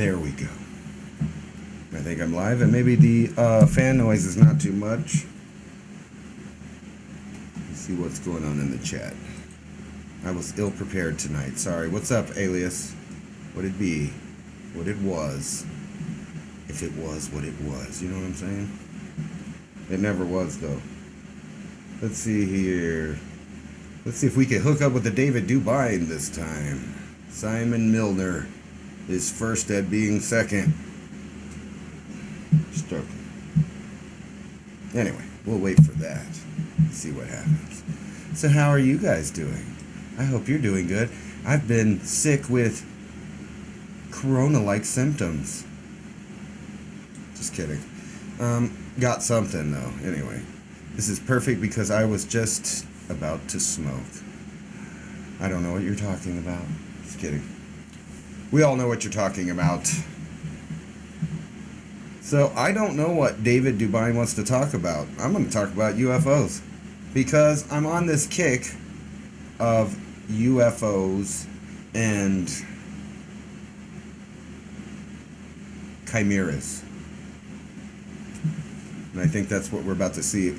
There we go. I think I'm live, and maybe the fan noise is not too much. Let's see what's going on in the chat. I was ill prepared tonight. Sorry. What's up, Alias? What it be? What it was? If it was what it was. You know what I'm saying? It never was, though. Let's see here. Let's see if we can hook up with the David Dubine this time. Simon Milner is first at being second. Anyway, we'll wait for that. See what happens. So how are you guys doing? I hope you're doing good. I've been sick with corona-like symptoms. Just kidding. Got something though. Anyway, this is perfect because I was just about to smoke. I don't know what you're talking about. Just kidding. We all know what you're talking about. So I don't know what David Dubine wants to talk about. I'm going to talk about UFOs because I'm on this kick of UFOs and chimeras. And I think that's what we're about to see.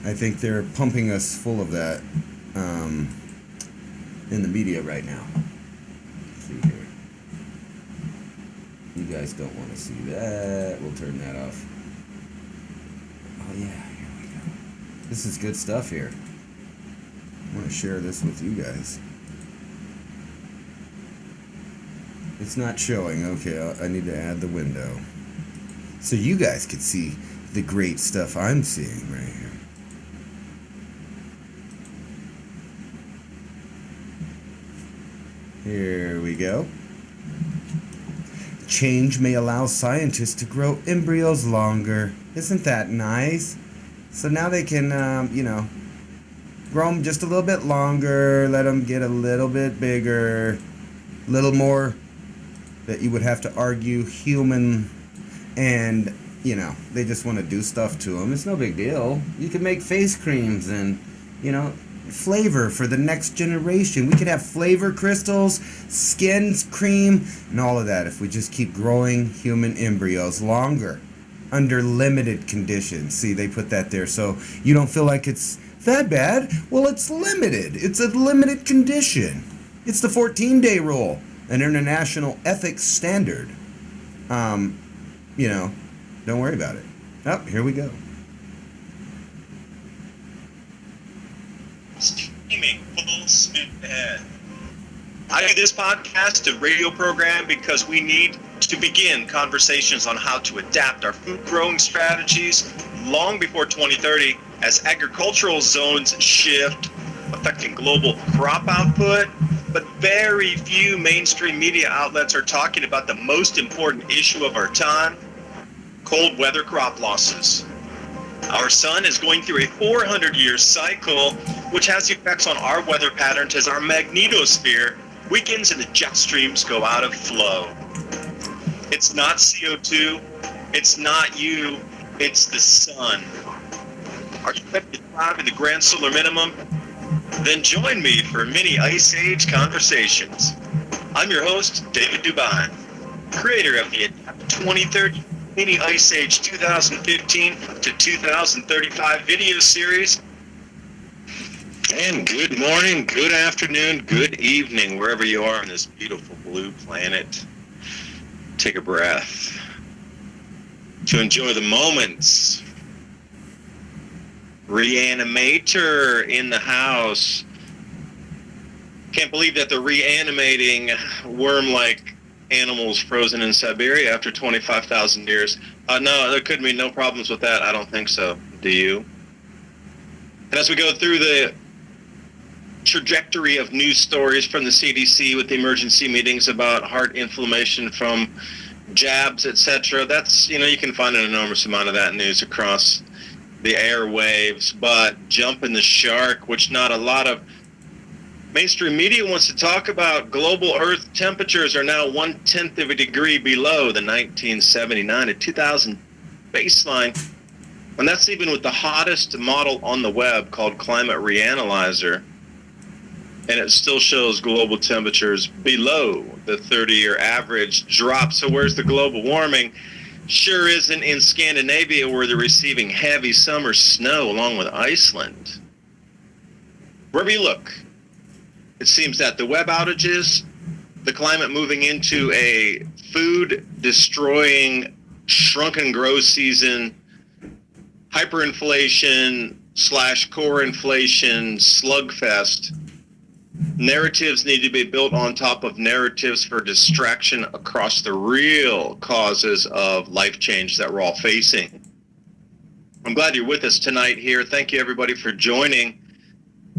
I think they're pumping us full of that in the media right now. Let's see here. You guys don't want to see that. We'll turn that off. Oh yeah, here we go. This is good stuff here. I want to share this with you guys. It's not showing. Okay, I need to add the window. So you guys can see the great stuff I'm seeing right here. Here we go. Change may allow scientists to grow embryos longer. Isn't that nice? So now they can, grow them just a little bit longer, let them get a little bit bigger, a little more that you would have to argue human, and, they just want to do stuff to them. It's no big deal. You can make face creams and, flavor for the next generation. We could have flavor crystals, skin cream, and all of that if we just keep growing human embryos longer under limited conditions. See, they put that there so you don't feel like it's that bad. Well, it's limited. It's a limited condition. It's the 14-day rule, an international ethics standard. Don't worry about it. Oh, here we go. Streaming full speed ahead. I do this podcast, a radio program, because we need to begin conversations on how to adapt our food growing strategies long before 2030 as agricultural zones shift, affecting global crop output. But very few mainstream media outlets are talking about the most important issue of our time: cold weather crop losses. Our sun is going through a 400-year cycle, which has effects on our weather patterns as our magnetosphere weakens and the jet streams go out of flow. It's not CO2, it's not you, it's the sun. Are you ready to thrive in the grand solar minimum? Then join me for mini Ice Age conversations. I'm your host, David Dubine, creator of the Adapt 2030 Mini Ice Age 2015 to 2035 video series. And good morning, good afternoon, good evening, wherever you are on this beautiful blue planet. Take a breath to enjoy the moments. Reanimator in the house. Can't believe that they're reanimating worm-like animals frozen in Siberia after 25,000 years. No, there could be no problems with that. I don't think so. Do you? And as we go through the trajectory of news stories from the CDC with the emergency meetings about heart inflammation from jabs, etc., that's, you can find an enormous amount of that news across the airwaves. But jumping the shark, which not a lot of mainstream media wants to talk about, global Earth temperatures are now 1/10 of a degree below the 1979 to 2000 baseline. And that's even with the hottest model on the web called Climate Reanalyzer. and it still shows global temperatures below the 30-year average drop. So where's the global warming? Sure isn't in Scandinavia, where they're receiving heavy summer snow along with Iceland. Wherever you look, it seems that the web outages, the climate moving into a food-destroying, shrunken growth season, hyperinflation / core inflation slugfest. Narratives need to be built on top of narratives for distraction across the real causes of life change that we're all facing. I'm glad you're with us tonight here. Thank you, everybody, for joining.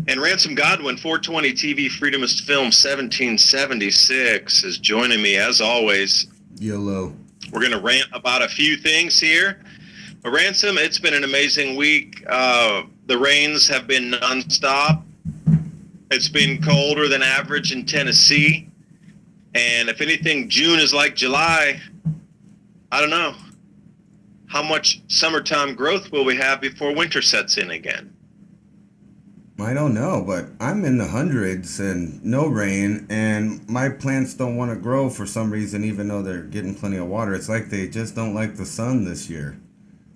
And Ransom Godwin, 420 TV Freedomist Film 1776, is joining me as always. YOLO. We're going to rant about a few things here. But Ransom, it's been an amazing week. The rains have been nonstop. It's been colder than average in Tennessee. And if anything, June is like July. I don't know. How much summertime growth will we have before winter sets in again? I don't know, but I'm in the hundreds and no rain, and my plants don't want to grow for some reason, even though they're getting plenty of water. It's like they just don't like the sun this year.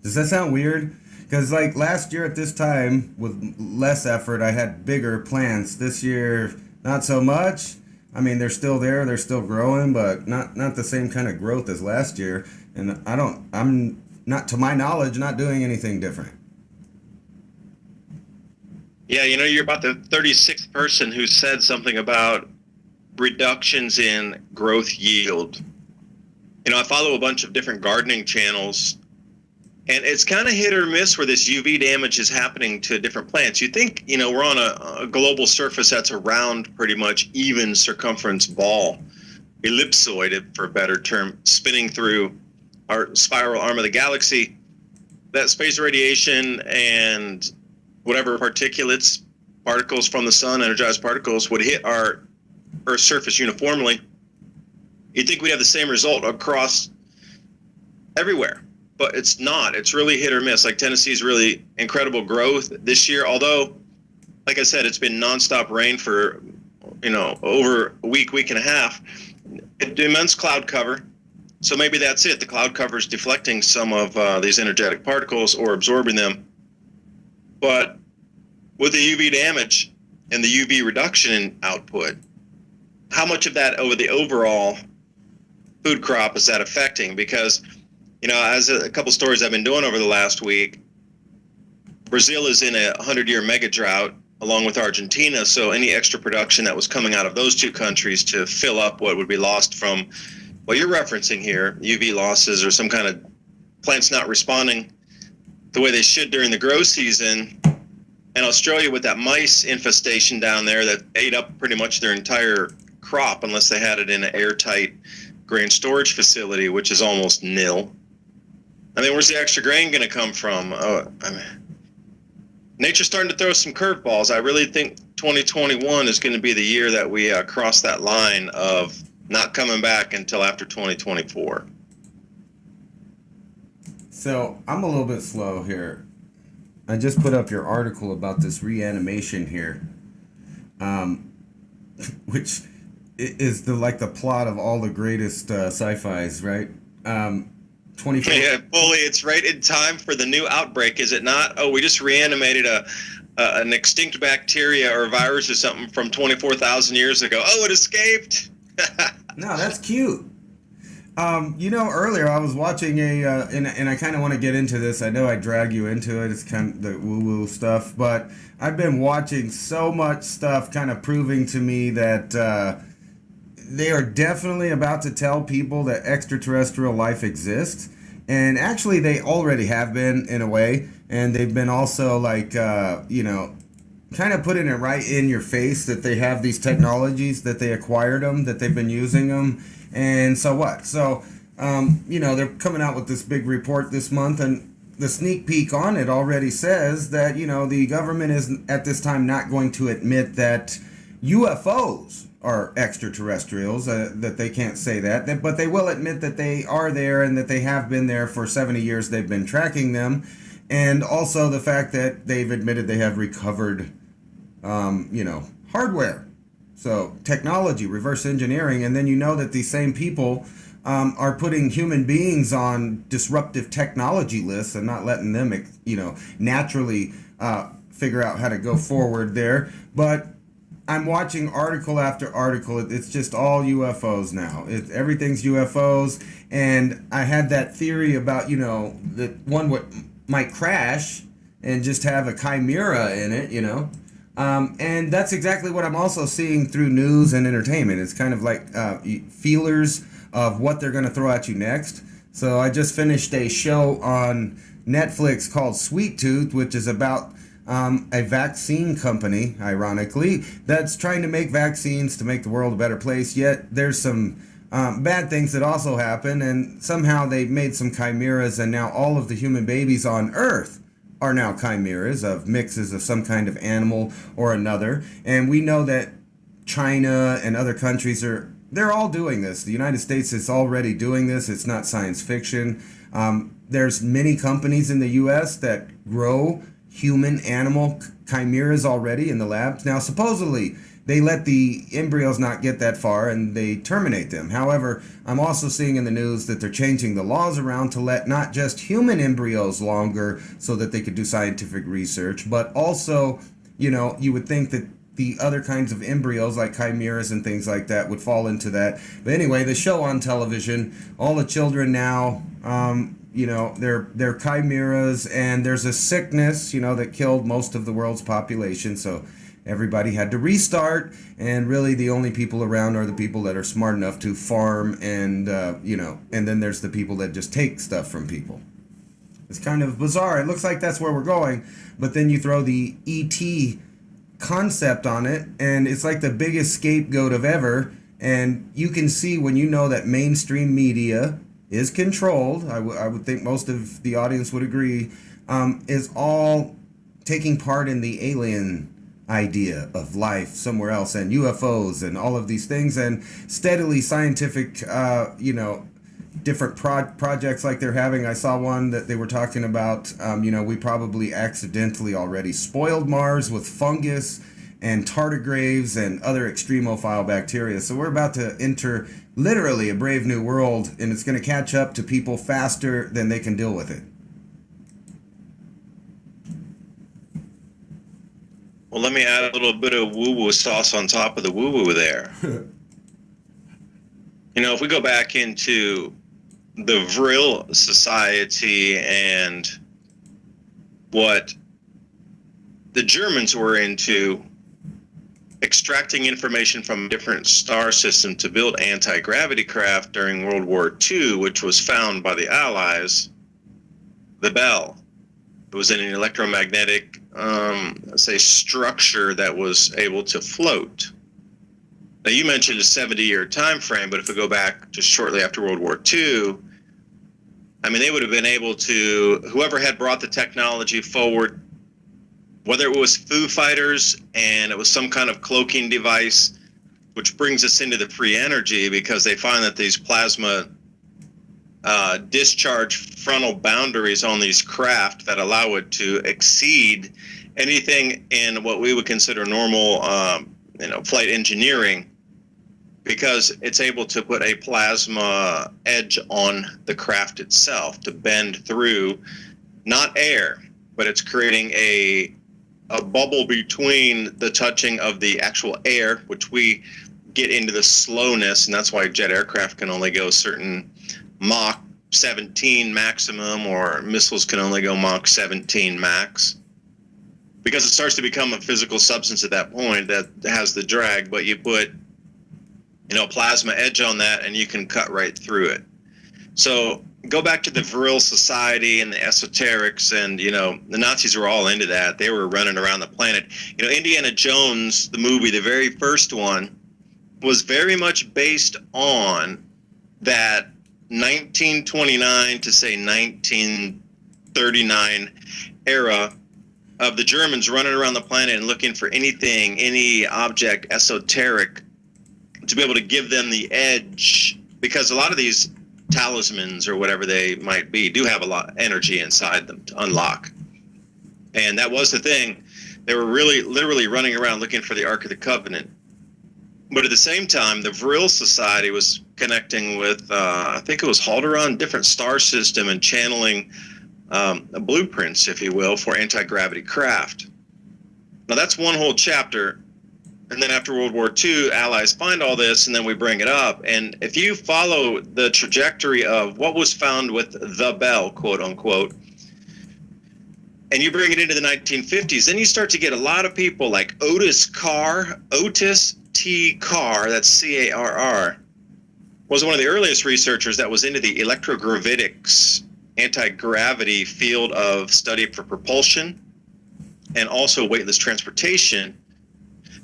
Does that sound weird? Because like last year at this time, with less effort, I had bigger plants. This year, not so much. I mean, they're still there, they're still growing, but not the same kind of growth as last year. And I'm not, to my knowledge, not doing anything different. Yeah, you know, you're about the 36th person who said something about reductions in growth yield. You know, I follow a bunch of different gardening channels, and it's kind of hit or miss where this UV damage is happening to different plants. You think, you know, we're on a global surface that's a round, pretty much even circumference ball, ellipsoid, for a better term, spinning through our spiral arm of the galaxy. That space radiation and whatever particulates, particles from the sun, energized particles, would hit our Earth's surface uniformly. You'd think we'd have the same result across everywhere. But it's not. It's really hit or miss. Like Tennessee's really incredible growth this year, although, like I said, it's been nonstop rain for, you know, over a week and a half. Immense cloud cover. So maybe that's it. The cloud cover is deflecting some of these energetic particles or absorbing them. But with the UV damage and the UV reduction in output, how much of that over the overall food crop is that affecting? Because, you know, as a couple stories I've been doing over the last week, Brazil is in a 100-year mega drought along with Argentina. So any extra production that was coming out of those two countries to fill up what would be lost from what you're referencing here, UV losses or some kind of plants not responding the way they should during the grow season. And Australia with that mice infestation down there that ate up pretty much their entire crop unless they had it in an airtight grain storage facility, which is almost nil. I mean, where's the extra grain going to come from? Nature's starting to throw some curveballs. I really think 2021 is going to be the year that we cross that line of not coming back until after 2024. So I'm a little bit slow here. I just put up your article about this reanimation here, which is the plot of all the greatest sci-fis, right? 24. Yeah, fully. It's right in time for the new outbreak, is it not? Oh, we just reanimated an extinct bacteria or virus or something from 24,000 years ago. Oh, it escaped. No, that's cute. You know, earlier I was watching and I kind of want to get into this. I know I drag you into it. It's kind of the woo-woo stuff, but I've been watching so much stuff kind of proving to me that they are definitely about to tell people that extraterrestrial life exists. And actually, they already have been, in a way. And they've been also, like, you know, kind of putting it right in your face that they have these technologies, that they acquired them, that they've been using them. And so what? So, you know, they're coming out with this big report this month, and the sneak peek on it already says that, you know, the government is at this time not going to admit that UFOs are extraterrestrials, that they can't say that, but they will admit that they are there and that they have been there for 70 years. They've been tracking them. And also the fact that they've admitted they have recovered, you know, hardware So technology, reverse engineering, and then you know that these same people are putting human beings on disruptive technology lists and not letting them, naturally figure out how to go forward there. But I'm watching article after article. It's just all UFOs now. Everything's UFOs, and I had that theory about that one might crash and just have a chimera in it, and that's exactly what I'm also seeing through news and entertainment. It's kind of like feelers of what they're going to throw at you next. So I just finished a show on Netflix called Sweet Tooth, which is about a vaccine company, ironically, that's trying to make vaccines to make the world a better place. Yet there's some bad things that also happen, and somehow they've made some chimeras, and now all of the human babies on Earth are now chimeras of mixes of some kind of animal or another. And we know that China and other countries they're all doing this. The United States is already doing this. It's not science fiction. There's many companies in the U.S. that grow human animal chimeras already in the labs. Now, supposedly, they let the embryos not get that far and they terminate them. However, I'm also seeing in the news that they're changing the laws around to let not just human embryos longer so that they could do scientific research, but also, you would think that the other kinds of embryos like chimeras and things like that would fall into that. But anyway, the show on television, all the children now, they're chimeras, and there's a sickness, that killed most of the world's population. So everybody had to restart, and really the only people around are the people that are smart enough to farm, and and then there's the people that just take stuff from people. It's kind of bizarre. It looks like that's where we're going, but then you throw the ET concept on it, and it's like the biggest scapegoat of ever. And you can see when you know that mainstream media is controlled, I would think most of the audience would agree, is all taking part in the alien idea of life somewhere else and UFOs and all of these things, and steadily scientific, different projects like they're having. I saw one that they were talking about, we probably accidentally already spoiled Mars with fungus and tardigrades and other extremophile bacteria. So we're about to enter literally a brave new world, and it's going to catch up to people faster than they can deal with it. Well, let me add a little bit of woo-woo sauce on top of the woo-woo there. If we go back into the Vril Society and what the Germans were into, extracting information from a different star system to build anti-gravity craft during World War II, which was found by the Allies, the Bell. It was in an electromagnetic, structure that was able to float. Now, you mentioned a 70-year time frame, but if we go back just shortly after World War II, they would have been able to, whoever had brought the technology forward, whether it was Foo Fighters and it was some kind of cloaking device, which brings us into the free energy, because they find that these plasma discharge frontal boundaries on these craft that allow it to exceed anything in what we would consider normal, flight engineering, because it's able to put a plasma edge on the craft itself to bend through, not air, but it's creating a bubble between the touching of the actual air, which we get into the slowness, and that's why jet aircraft can only go certain Mach 17 maximum, or missiles can only go Mach 17 max, because it starts to become a physical substance at that point that has the drag, but you put plasma edge on that and you can cut right through it. So go back to the Vril Society and the esoterics, and the Nazis were all into that. They were running around the planet. Indiana Jones, the movie, the very first one, was very much based on that 1929 to say 1939 era of the Germans running around the planet and looking for anything, any object esoteric, to be able to give them the edge, because a lot of these talismans or whatever they might be do have a lot of energy inside them to unlock. And that was the thing. They were really literally running around looking for the Ark of the Covenant. But at the same time, the Vril Society was connecting with, I think it was Halderon, different star system, and channeling blueprints, if you will, for anti-gravity craft. Now, that's one whole chapter. And then after World War II, Allies find all this, and then we bring it up. And if you follow the trajectory of what was found with the Bell, quote unquote, and you bring it into the 1950s, then you start to get a lot of people like Otis T. Carr, that's C-A-R-R, was one of the earliest researchers that was into the electrogravitics, anti-gravity field of study for propulsion and also weightless transportation.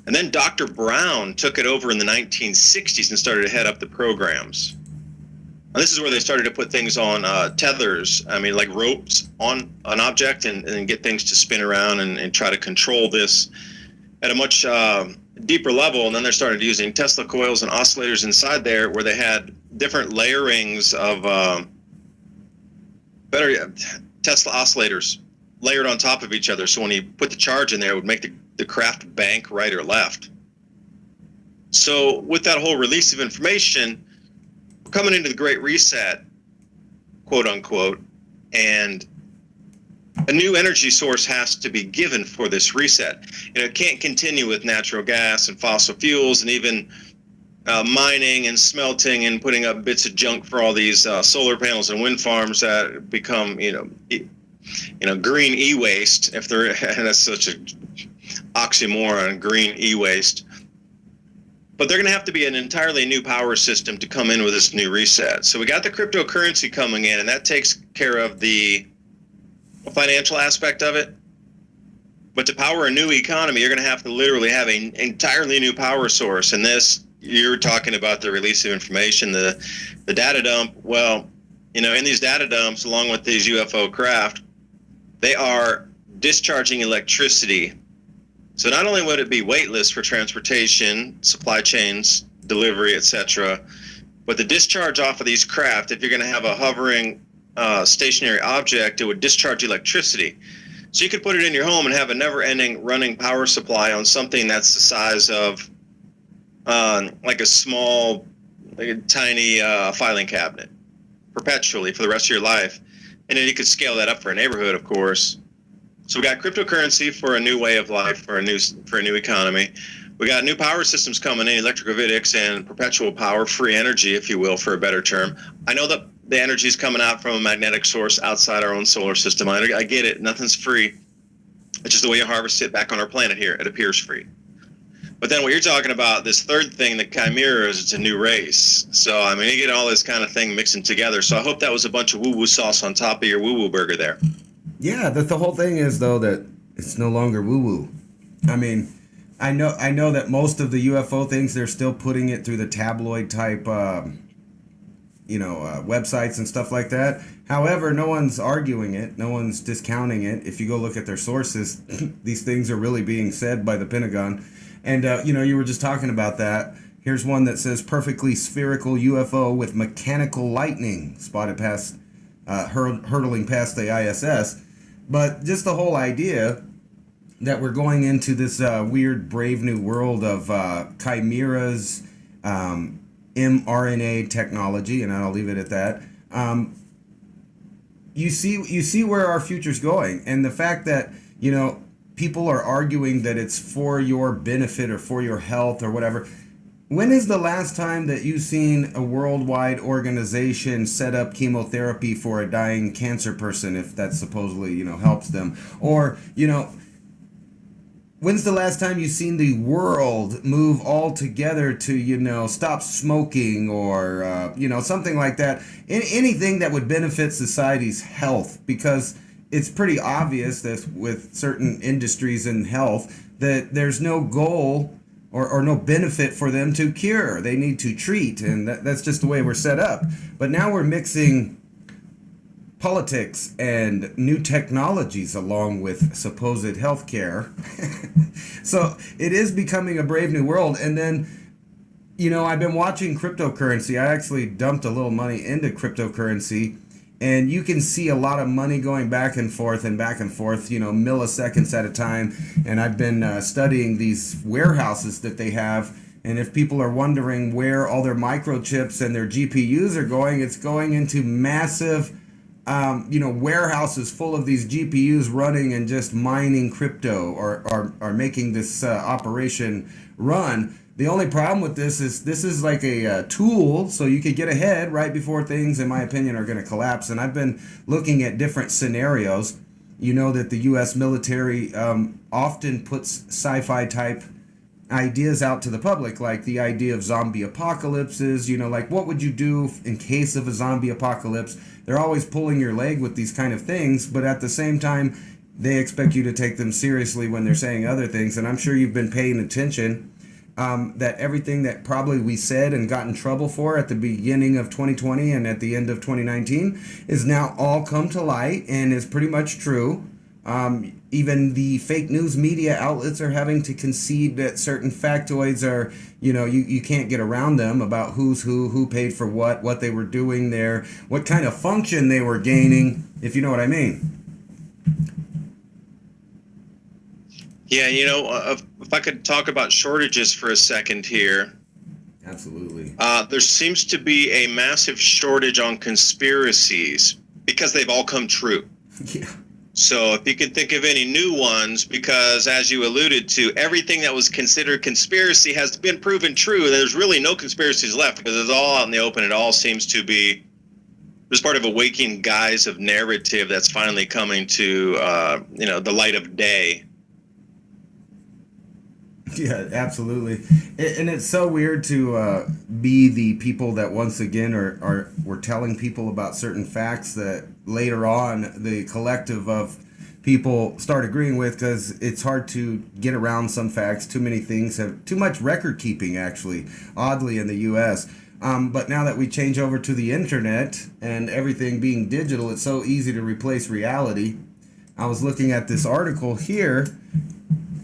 And then Dr. Brown took it over in the 1960s and started to head up the programs. And this is where they started to put things on tethers, like ropes on an object and get things to spin around and try to control this at a much deeper level. And then they started using Tesla coils and oscillators inside there where they had different layerings of Tesla oscillators layered on top of each other. So when you put the charge in there, it would make the craft bank right or left. So with that whole release of information, we're coming into the Great Reset, quote unquote, and a new energy source has to be given for this reset. It can't continue with natural gas and fossil fuels and even mining and smelting and putting up bits of junk for all these solar panels and wind farms that become, green e-waste. If they're and that's such a oxymoron, green e-waste. But they're going to have to be an entirely new power system to come in with this new reset. So we got the cryptocurrency coming in, and that takes care of the financial aspect of it. But to power a new economy, you're going to have to literally have an entirely new power source. And this, you're talking about the release of information, the data dump. Well, in these data dumps, along with these UFO craft, they are discharging electricity. So not only would it be weightless for transportation, supply chains, delivery, etc., but the discharge off of these craft, if you're going to have a hovering stationary object, it would discharge electricity. So you could put it in your home and have a never-ending running power supply on something that's the size of like a small, like a tiny filing cabinet, perpetually for the rest of your life. And then you could scale that up for a neighborhood, of course. So we got cryptocurrency for a new way of life, for a new economy. We got new power systems coming in, electrogravitics and perpetual power, free energy, if you will, for a better term. I know that the energy is coming out from a magnetic source outside our own solar system. I get it. Nothing's free. It's just the way you harvest it back on our planet here. It appears free. But then what you're talking about, this third thing, the chimeras, it's a new race. So, you get all this kind of thing mixing together. So I hope that was a bunch of woo-woo sauce on top of your woo-woo burger there. Yeah, the whole thing is, though, that it's no longer woo-woo. I know that most of the UFO things, they're still putting it through the tabloid type, websites and stuff like that. However, no one's arguing it. No one's discounting it. If you go look at their sources, these things are really being said by the Pentagon. And, you were just talking about that. Here's one that says perfectly spherical UFO with mechanical lightning spotted past, hurtling past the ISS. But just the whole idea that we're going into this weird, brave new world of chimeras, mRNA technology, and I'll leave it at that. You see where our future's going, and the fact that people are arguing that it's for your benefit or for your health or whatever. When is the last time that you've seen a worldwide organization set up chemotherapy for a dying cancer person, if that supposedly, helps them? Or, when's the last time you've seen the world move all together to, stop smoking or, something like that? Anything that would benefit society's health, because it's pretty obvious that with certain industries in health that there's no goal or no benefit for them to cure. They need to treat, and that's just the way we're set up. But now we're mixing politics and new technologies along with supposed health care. So it is becoming a brave new world. And then, I've been watching cryptocurrency. I actually dumped a little money into cryptocurrency. And you can see a lot of money going back and forth, milliseconds at a time. And I've been studying these warehouses that they have. And if people are wondering where all their microchips and their GPUs are going, it's going into massive, warehouses full of these GPUs running and just mining crypto or making this operation run. The only problem with this is like a tool, so you could get ahead right before things, in my opinion, are going to collapse. And I've been looking at different scenarios. You know that the U.S. military often puts sci-fi type ideas out to the public, like the idea of zombie apocalypses, like what would you do in case of a zombie apocalypse? They're always pulling your leg with these kind of things, but at the same time, they expect you to take them seriously when they're saying other things. And I'm sure you've been paying attention that everything that probably we said and got in trouble for at the beginning of 2020 and at the end of 2019 is now all come to light and is pretty much true. Even the fake news media outlets are having to concede that certain factoids are, you can't get around them about who's who paid for what they were doing there, what kind of function they were gaining, if you know what I mean. Yeah, if I could talk about shortages for a second here. Absolutely. There seems to be a massive shortage on conspiracies because they've all come true. Yeah. So if you can think of any new ones, because as you alluded to, everything that was considered conspiracy has been proven true. There's really no conspiracies left because it's all out in the open. It all seems to be just part of a waking guise of narrative that's finally coming to, the light of day. Yeah, absolutely. And it's so weird to be the people that once again we're telling people about certain facts that later on the collective of people start agreeing with, because it's hard to get around some facts. Too many things have too much record keeping, actually, oddly, in the U.S. But now that we change over to the internet and everything being digital, it's so easy to replace reality. I was looking at this article here,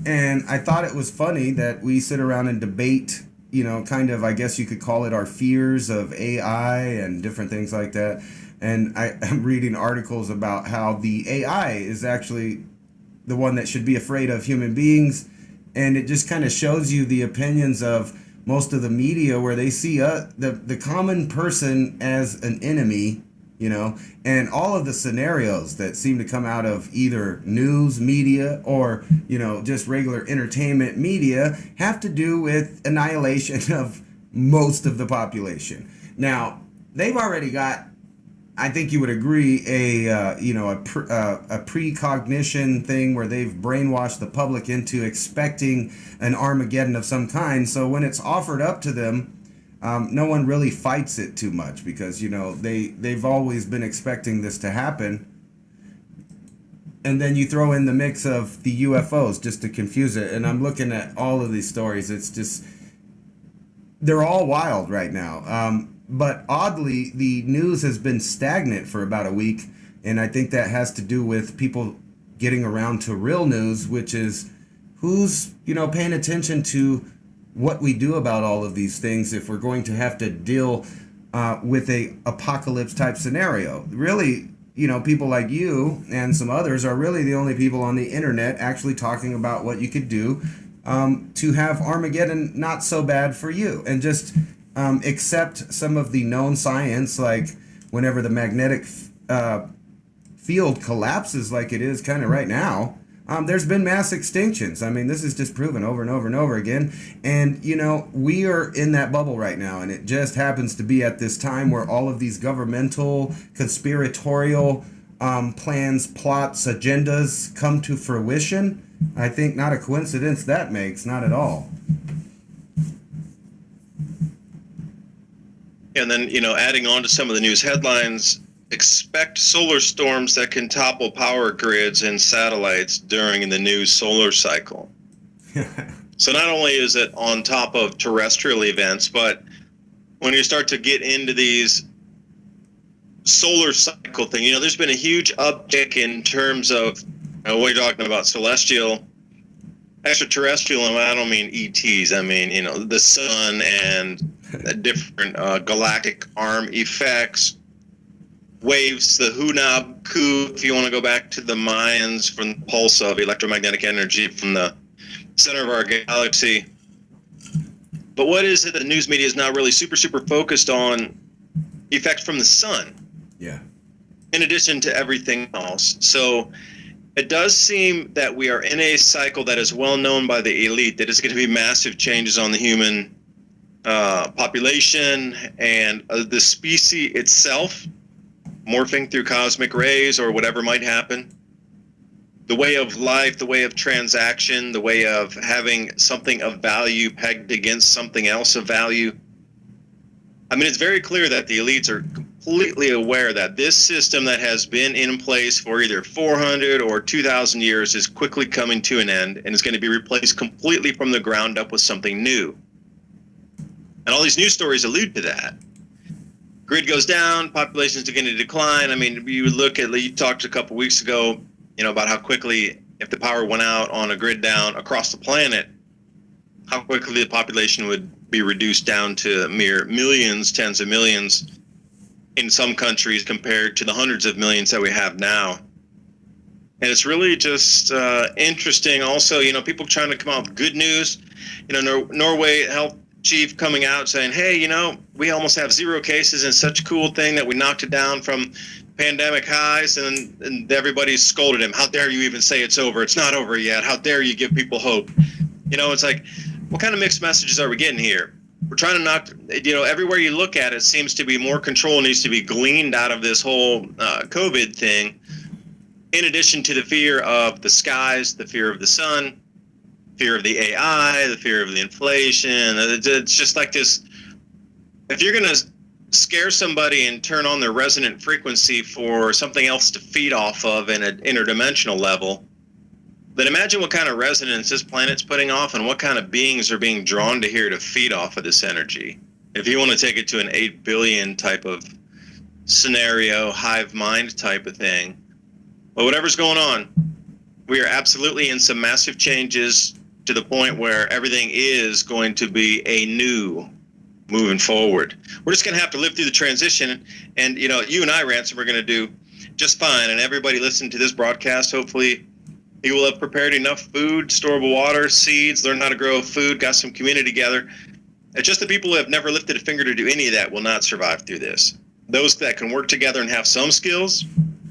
and I thought it was funny that we sit around and debate, kind of, I guess you could call it our fears of AI and different things like that. And I'm reading articles about how the AI is actually the one that should be afraid of human beings. And it just kind of shows you the opinions of most of the media, where they see the common person as an enemy, and all of the scenarios that seem to come out of either news media or, just regular entertainment media have to do with annihilation of most of the population. Now, they've already got, I think you would agree, a precognition thing where they've brainwashed the public into expecting an Armageddon of some kind. So when it's offered up to them, no one really fights it too much, because they've always been expecting this to happen. And then you throw in the mix of the UFOs just to confuse it. And I'm looking at all of these stories. It's just, they're all wild right now. But oddly, the news has been stagnant for about a week, and I think that has to do with people getting around to real news, which is who's, paying attention to what we do about all of these things if we're going to have to deal with a apocalypse type scenario. Really, people like you and some others are really the only people on the internet actually talking about what you could do to have Armageddon not so bad for you, and just accept some of the known science, like whenever the magnetic field collapses like it is kind of right now, there's been mass extinctions. I mean, this is just proven over and over and over again. And, we are in that bubble right now. And it just happens to be at this time where all of these governmental, conspiratorial plans, plots, agendas come to fruition. I think not a coincidence that makes, not at all. And then, adding on to some of the news headlines, expect solar storms that can topple power grids and satellites during the new solar cycle. So not only is it on top of terrestrial events, but when you start to get into these solar cycle thing, there's been a huge uptick in terms of, what you're talking about, celestial, extraterrestrial, and I don't mean ETs, I mean, the sun and different galactic arm effects, waves, the Hunab-Ku, if you want to go back to the Mayans, from the pulse of electromagnetic energy from the center of our galaxy. But what is it that the news media is now really super focused on? Effects from the sun. Yeah. In addition to everything else. So it does seem that we are in a cycle that is well known by the elite, that is going to be massive changes on the human population and the species itself morphing through cosmic rays or whatever might happen. The way of life, the way of transaction, the way of having something of value pegged against something else of value. I mean, it's very clear that the elites are completely aware that this system that has been in place for either 400 or 2,000 years is quickly coming to an end and is going to be replaced completely from the ground up with something new. And all these news stories allude to that. Grid goes down, populations are going to decline. I mean, you look at, you talked a couple weeks ago, about how quickly, if the power went out on a grid down across the planet, how quickly the population would be reduced down to mere millions, tens of millions in some countries compared to the hundreds of millions that we have now. And it's really just interesting also, people trying to come out with good news. Norway health chief coming out saying, hey, we almost have 0 cases and such a cool thing that we knocked it down from pandemic highs, and everybody scolded him. How dare you even say it's over? It's not over yet. How dare you give people hope? It's like, what kind of mixed messages are we getting here? We're trying to knock, everywhere you look at it seems to be more control needs to be gleaned out of this whole COVID thing, in addition to the fear of the skies, the fear of the sun, fear of the AI, the fear of the inflation. It's just like this. If you're going to scare somebody and turn on their resonant frequency for something else to feed off of in an interdimensional level, then imagine what kind of resonance this planet's putting off and what kind of beings are being drawn to here to feed off of this energy. If you want to take it to an 8 billion type of scenario, hive mind type of thing, well, whatever's going on, we are absolutely in some massive changes to the point where everything is going to be a new moving forward. We're just going to have to live through the transition. And, you and I, Ransom, are going to do just fine. And everybody listening to this broadcast, hopefully, you will have prepared enough food, storable water, seeds, learn how to grow food, got some community together. It's just the people who have never lifted a finger to do any of that will not survive through this. Those that can work together and have some skills,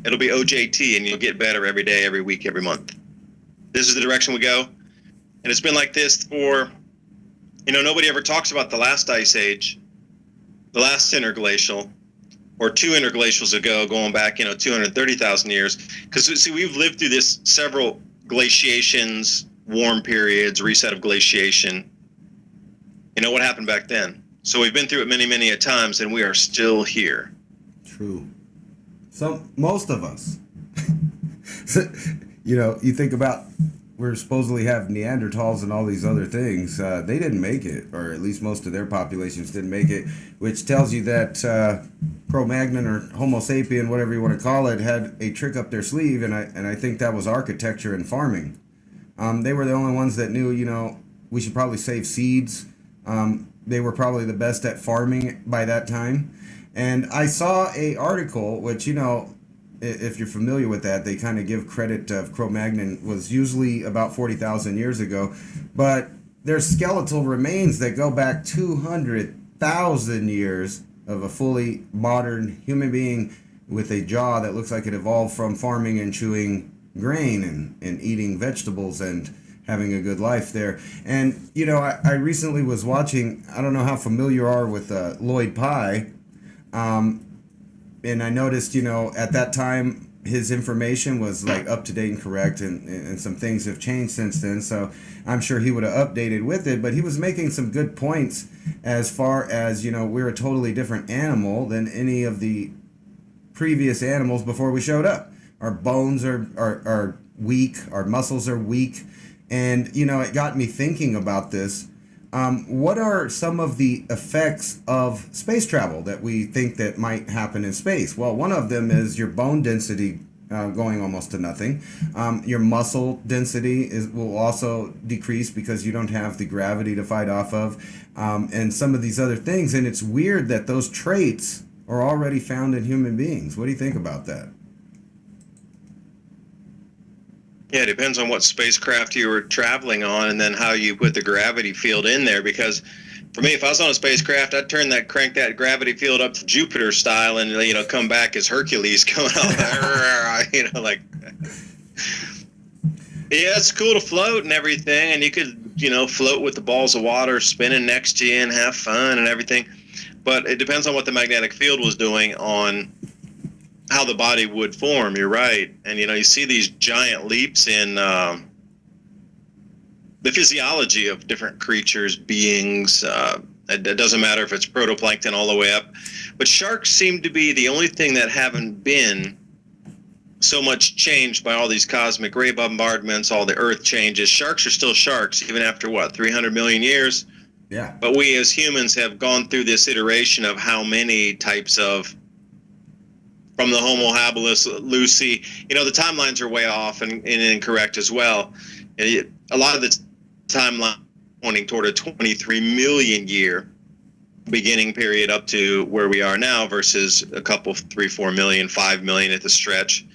it'll be OJT, and you'll get better every day, every week, every month. This is the direction we go. And it's been like this for, nobody ever talks about the last ice age, the last interglacial, or 2 interglacials ago, going back, 230,000 years. Because, see, we've lived through this several glaciations, warm periods, reset of glaciation. What happened back then? So we've been through it many, many a times, and we are still here. True. Most of us. You think about, we supposedly have Neanderthals and all these other things. They didn't make it, or at least most of their populations didn't make it, which tells you that Cro-Magnon or Homo sapien, whatever you want to call it, had a trick up their sleeve, and I think that was architecture and farming. They were the only ones that knew, we should probably save seeds. They were probably the best at farming by that time. And I saw a article, which, if you're familiar with that, they kind of give credit of Cro-Magnon was usually about 40,000 years ago, but there's skeletal remains that go back 200,000 years of a fully modern human being with a jaw that looks like it evolved from farming and chewing grain and eating vegetables and having a good life there. And, I recently was watching, I don't know how familiar you are with Lloyd Pye, and I noticed, at that time, his information was like up to date and correct, and some things have changed since then. So I'm sure he would have updated with it, but he was making some good points as far as, we're a totally different animal than any of the previous animals before we showed up. Our bones are weak, our muscles are weak. And, it got me thinking about this. What are some of the effects of space travel that we think that might happen in space? Well, one of them is your bone density going almost to nothing. Your muscle density will also decrease because you don't have the gravity to fight off of, and some of these other things. And it's weird that those traits are already found in human beings. What do you think about that? Yeah, it depends on what spacecraft you were traveling on and then how you put the gravity field in there, because For me, if I was on a spacecraft, I'd crank that gravity field up to Jupiter style, and come back as Hercules coming out. Like. Yeah, it's cool to float and everything, and you could float with the balls of water spinning next to you and have fun and everything. But it depends on what the magnetic field was doing on how the body would form. You're right, and you see these giant leaps in the physiology of different creatures, beings. It doesn't matter if it's protoplankton all the way up, but sharks seem to be the only thing that haven't been so much changed by all these cosmic ray bombardments, all the earth changes. Sharks are still sharks, even after 300 million years. Yeah. But we as humans have gone through this iteration of how many types of, from the Homo habilis, Lucy, the timelines are way off and incorrect as well. A lot of the timeline pointing toward a 23 million year beginning period up to where we are now versus a couple, 3, 4 million, 5 million at the stretch.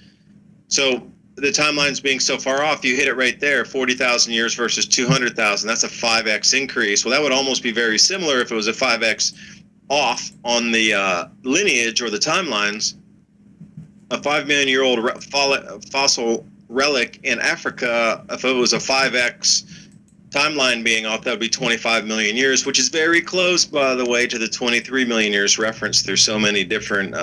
So the timeline's being so far off, you hit it right there, 40,000 years versus 200,000. That's a 5x increase. Well, that would almost be very similar if it was a 5x off on the lineage or the timelines. A 5 million year old fossil relic in Africa, if it was a 5x timeline being off, that would be 25 million years, which is very close, by the way, to the 23 million years referenced through so many different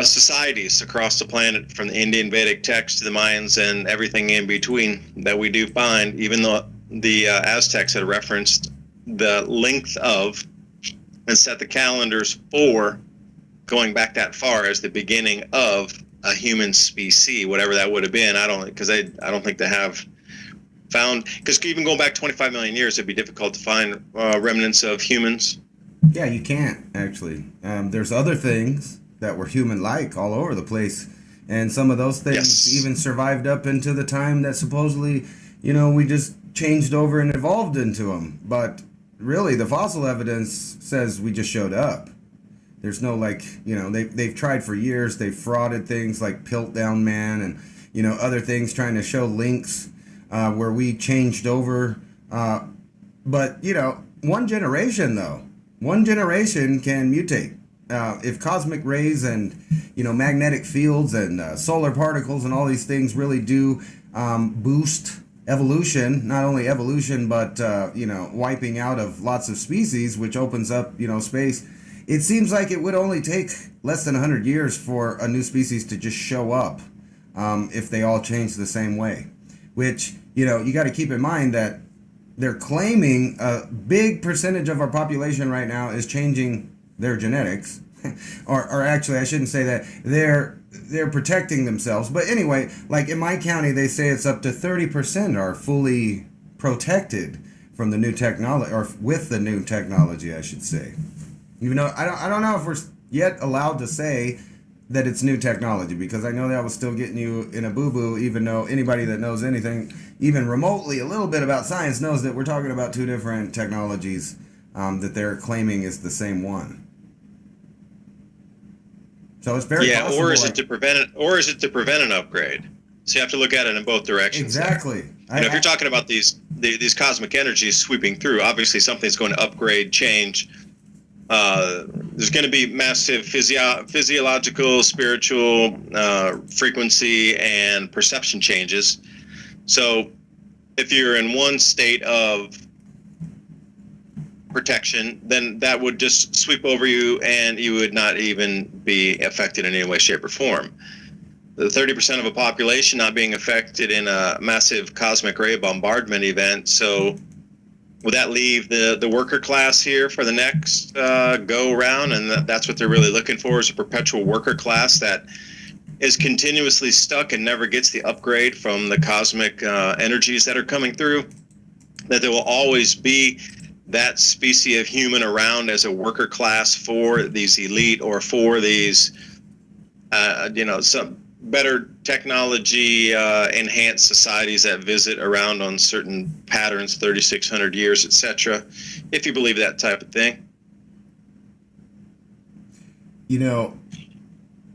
societies across the planet, from the Indian Vedic text to the Mayans and everything in between that we do find, even though the Aztecs had referenced the length of and set the calendars for going back that far as the beginning of a human species, whatever that would have been. I don't think they have found, because even going back 25 million years, it'd be difficult to find remnants of humans. Yeah, you can't, actually. There's other things that were human-like all over the place, and some of those things even survived up into the time that supposedly, we just changed over and evolved into them. But really, the fossil evidence says we just showed up. There's no, they've tried for years. They've frauded things like Piltdown Man and, other things, trying to show links where we changed over. But, one generation can mutate. If cosmic rays and magnetic fields and solar particles and all these things really do boost evolution, not only evolution but wiping out of lots of species, which opens up space. It seems like it would only take less than 100 years for a new species to just show up if they all change the same way. Which you got to keep in mind that they're claiming a big percentage of our population right now is changing their genetics, or actually I shouldn't say that, they're protecting themselves. But anyway, like in my county, they say it's up to 30% are fully protected from the new technology, or with the new technology, I should say. Even though I don't know if we're yet allowed to say that it's new technology, because I know that was still getting you in a boo-boo, even though anybody that knows anything, even remotely a little bit about science, knows that we're talking about two different technologies that they're claiming is the same one. So it's very possible. Or is it to prevent an upgrade? So you have to look at it in both directions. Exactly. If you're talking about these cosmic energies sweeping through, obviously something's going to upgrade, change. There's going to be massive physiological, spiritual, frequency, and perception changes. So if you're in one state of protection, then that would just sweep over you and you would not even be affected in any way, shape, or form. The 30% of a population not being affected in a massive cosmic ray bombardment event. So would that leave the worker class here for the next go around? And that's what they're really looking for, is a perpetual worker class that is continuously stuck and never gets the upgrade from the cosmic energies that are coming through. That there will always be that species of human around as a worker class for these elite, or for these, some better technology enhanced societies that visit around on certain patterns, 3,600 years, etc., if you believe that type of thing.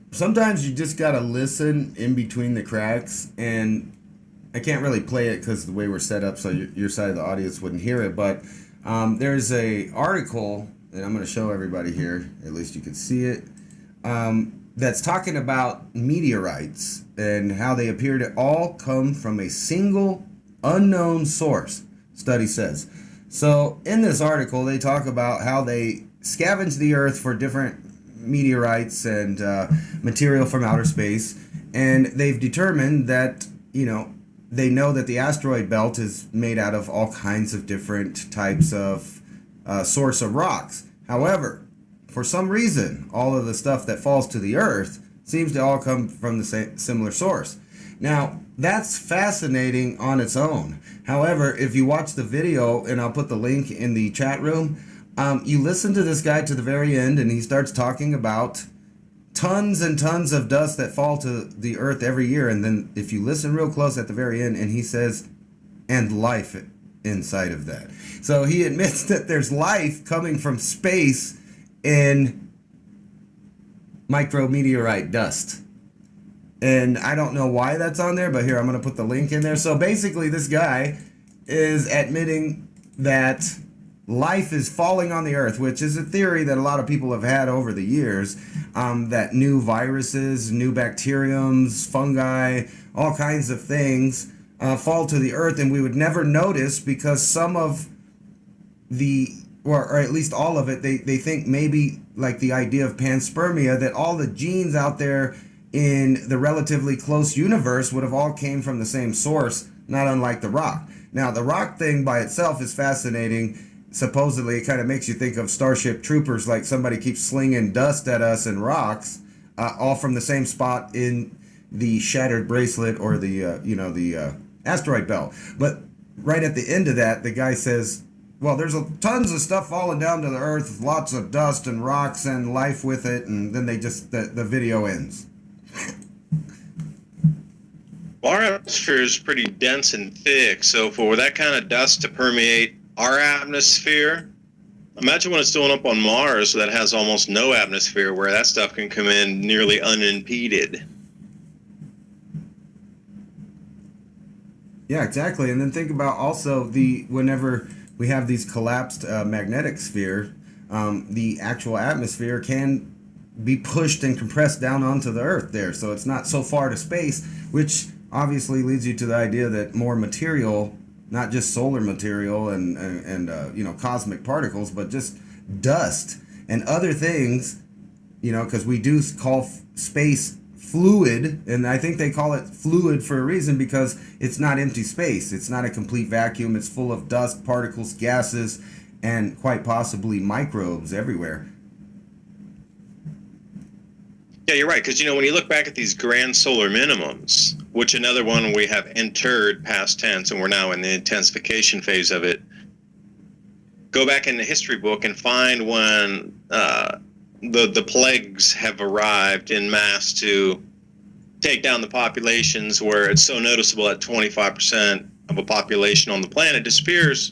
Sometimes you just gotta listen in between the cracks, and I can't really play it because the way we're set up, so your side of the audience wouldn't hear it, but There's a article that I'm going to show everybody here. At least you can see it. That's talking about meteorites and how they appear to all come from a single unknown source, study says. So in this article, they talk about how they scavenge the earth for different meteorites and material from outer space, and they've determined that, they know that the asteroid belt is made out of all kinds of different types of source of rocks. However, for some reason, all of the stuff that falls to the earth seems to all come from the same similar source. Now, that's fascinating on its own. However, if you watch the video, and I'll put the link in the chat room, you listen to this guy to the very end, and he starts talking about tons and tons of dust that fall to the earth every year. And then if you listen real close at the very end, and he says, and life inside of that. So he admits that there's life coming from space in micrometeorite dust. And I don't know why that's on there, but here, I'm going to put the link in there. So basically, this guy is admitting that life is falling on the earth, which is a theory that a lot of people have had over the years, that new viruses, new bacteriums, fungi, all kinds of things fall to the earth, and we would never notice because some of the, or at least all of it, they think maybe like the idea of panspermia, that all the genes out there in the relatively close universe would have all came from the same source, not unlike the rock. Now, the rock thing by itself is fascinating. Supposedly, it kind of makes you think of Starship Troopers, like somebody keeps slinging dust at us and rocks, all from the same spot in the shattered bracelet or the asteroid belt. But right at the end of that, the guy says, well, there's tons of stuff falling down to the earth, lots of dust and rocks and life with it, and then the video ends. Well, our atmosphere is pretty dense and thick, so for that kind of dust to permeate our atmosphere, imagine when it's doing up on Mars that has almost no atmosphere, where that stuff can come in nearly unimpeded. Yeah, exactly. And then think about also whenever we have these collapsed magnetic sphere, the actual atmosphere can be pushed and compressed down onto the Earth there. So it's not so far to space, which obviously leads you to the idea that more material, not just solar material and cosmic particles, but just dust and other things, because we do call space fluid, and I think they call it fluid for a reason, because it's not empty space. It's not a complete vacuum. It's full of dust, particles, gases, and quite possibly microbes everywhere. Yeah, you're right, because when you look back at these grand solar minimums, which another one we have entered past tense, and we're now in the intensification phase of it, go back in the history book and find when the plagues have arrived in mass to take down the populations, where it's so noticeable that 25% of a population on the planet disappears.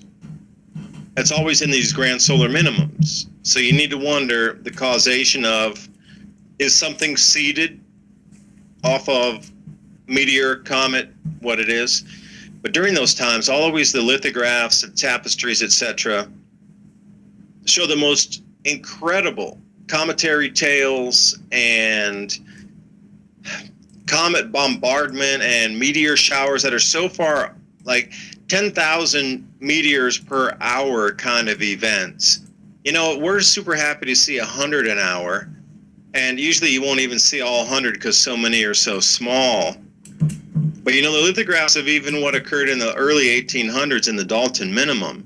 It's always in these grand solar minimums. So you need to wonder the causation of, is something seeded off of meteor, comet, what it is? But during those times, always the lithographs, the tapestries, etc., show the most incredible cometary tails and comet bombardment and meteor showers that are so far, like 10,000 meteors per hour kind of events. We're super happy to see 100 an hour. And usually you won't even see all 100 because so many are so small. But the lithographs of even what occurred in the early 1800s in the Dalton minimum,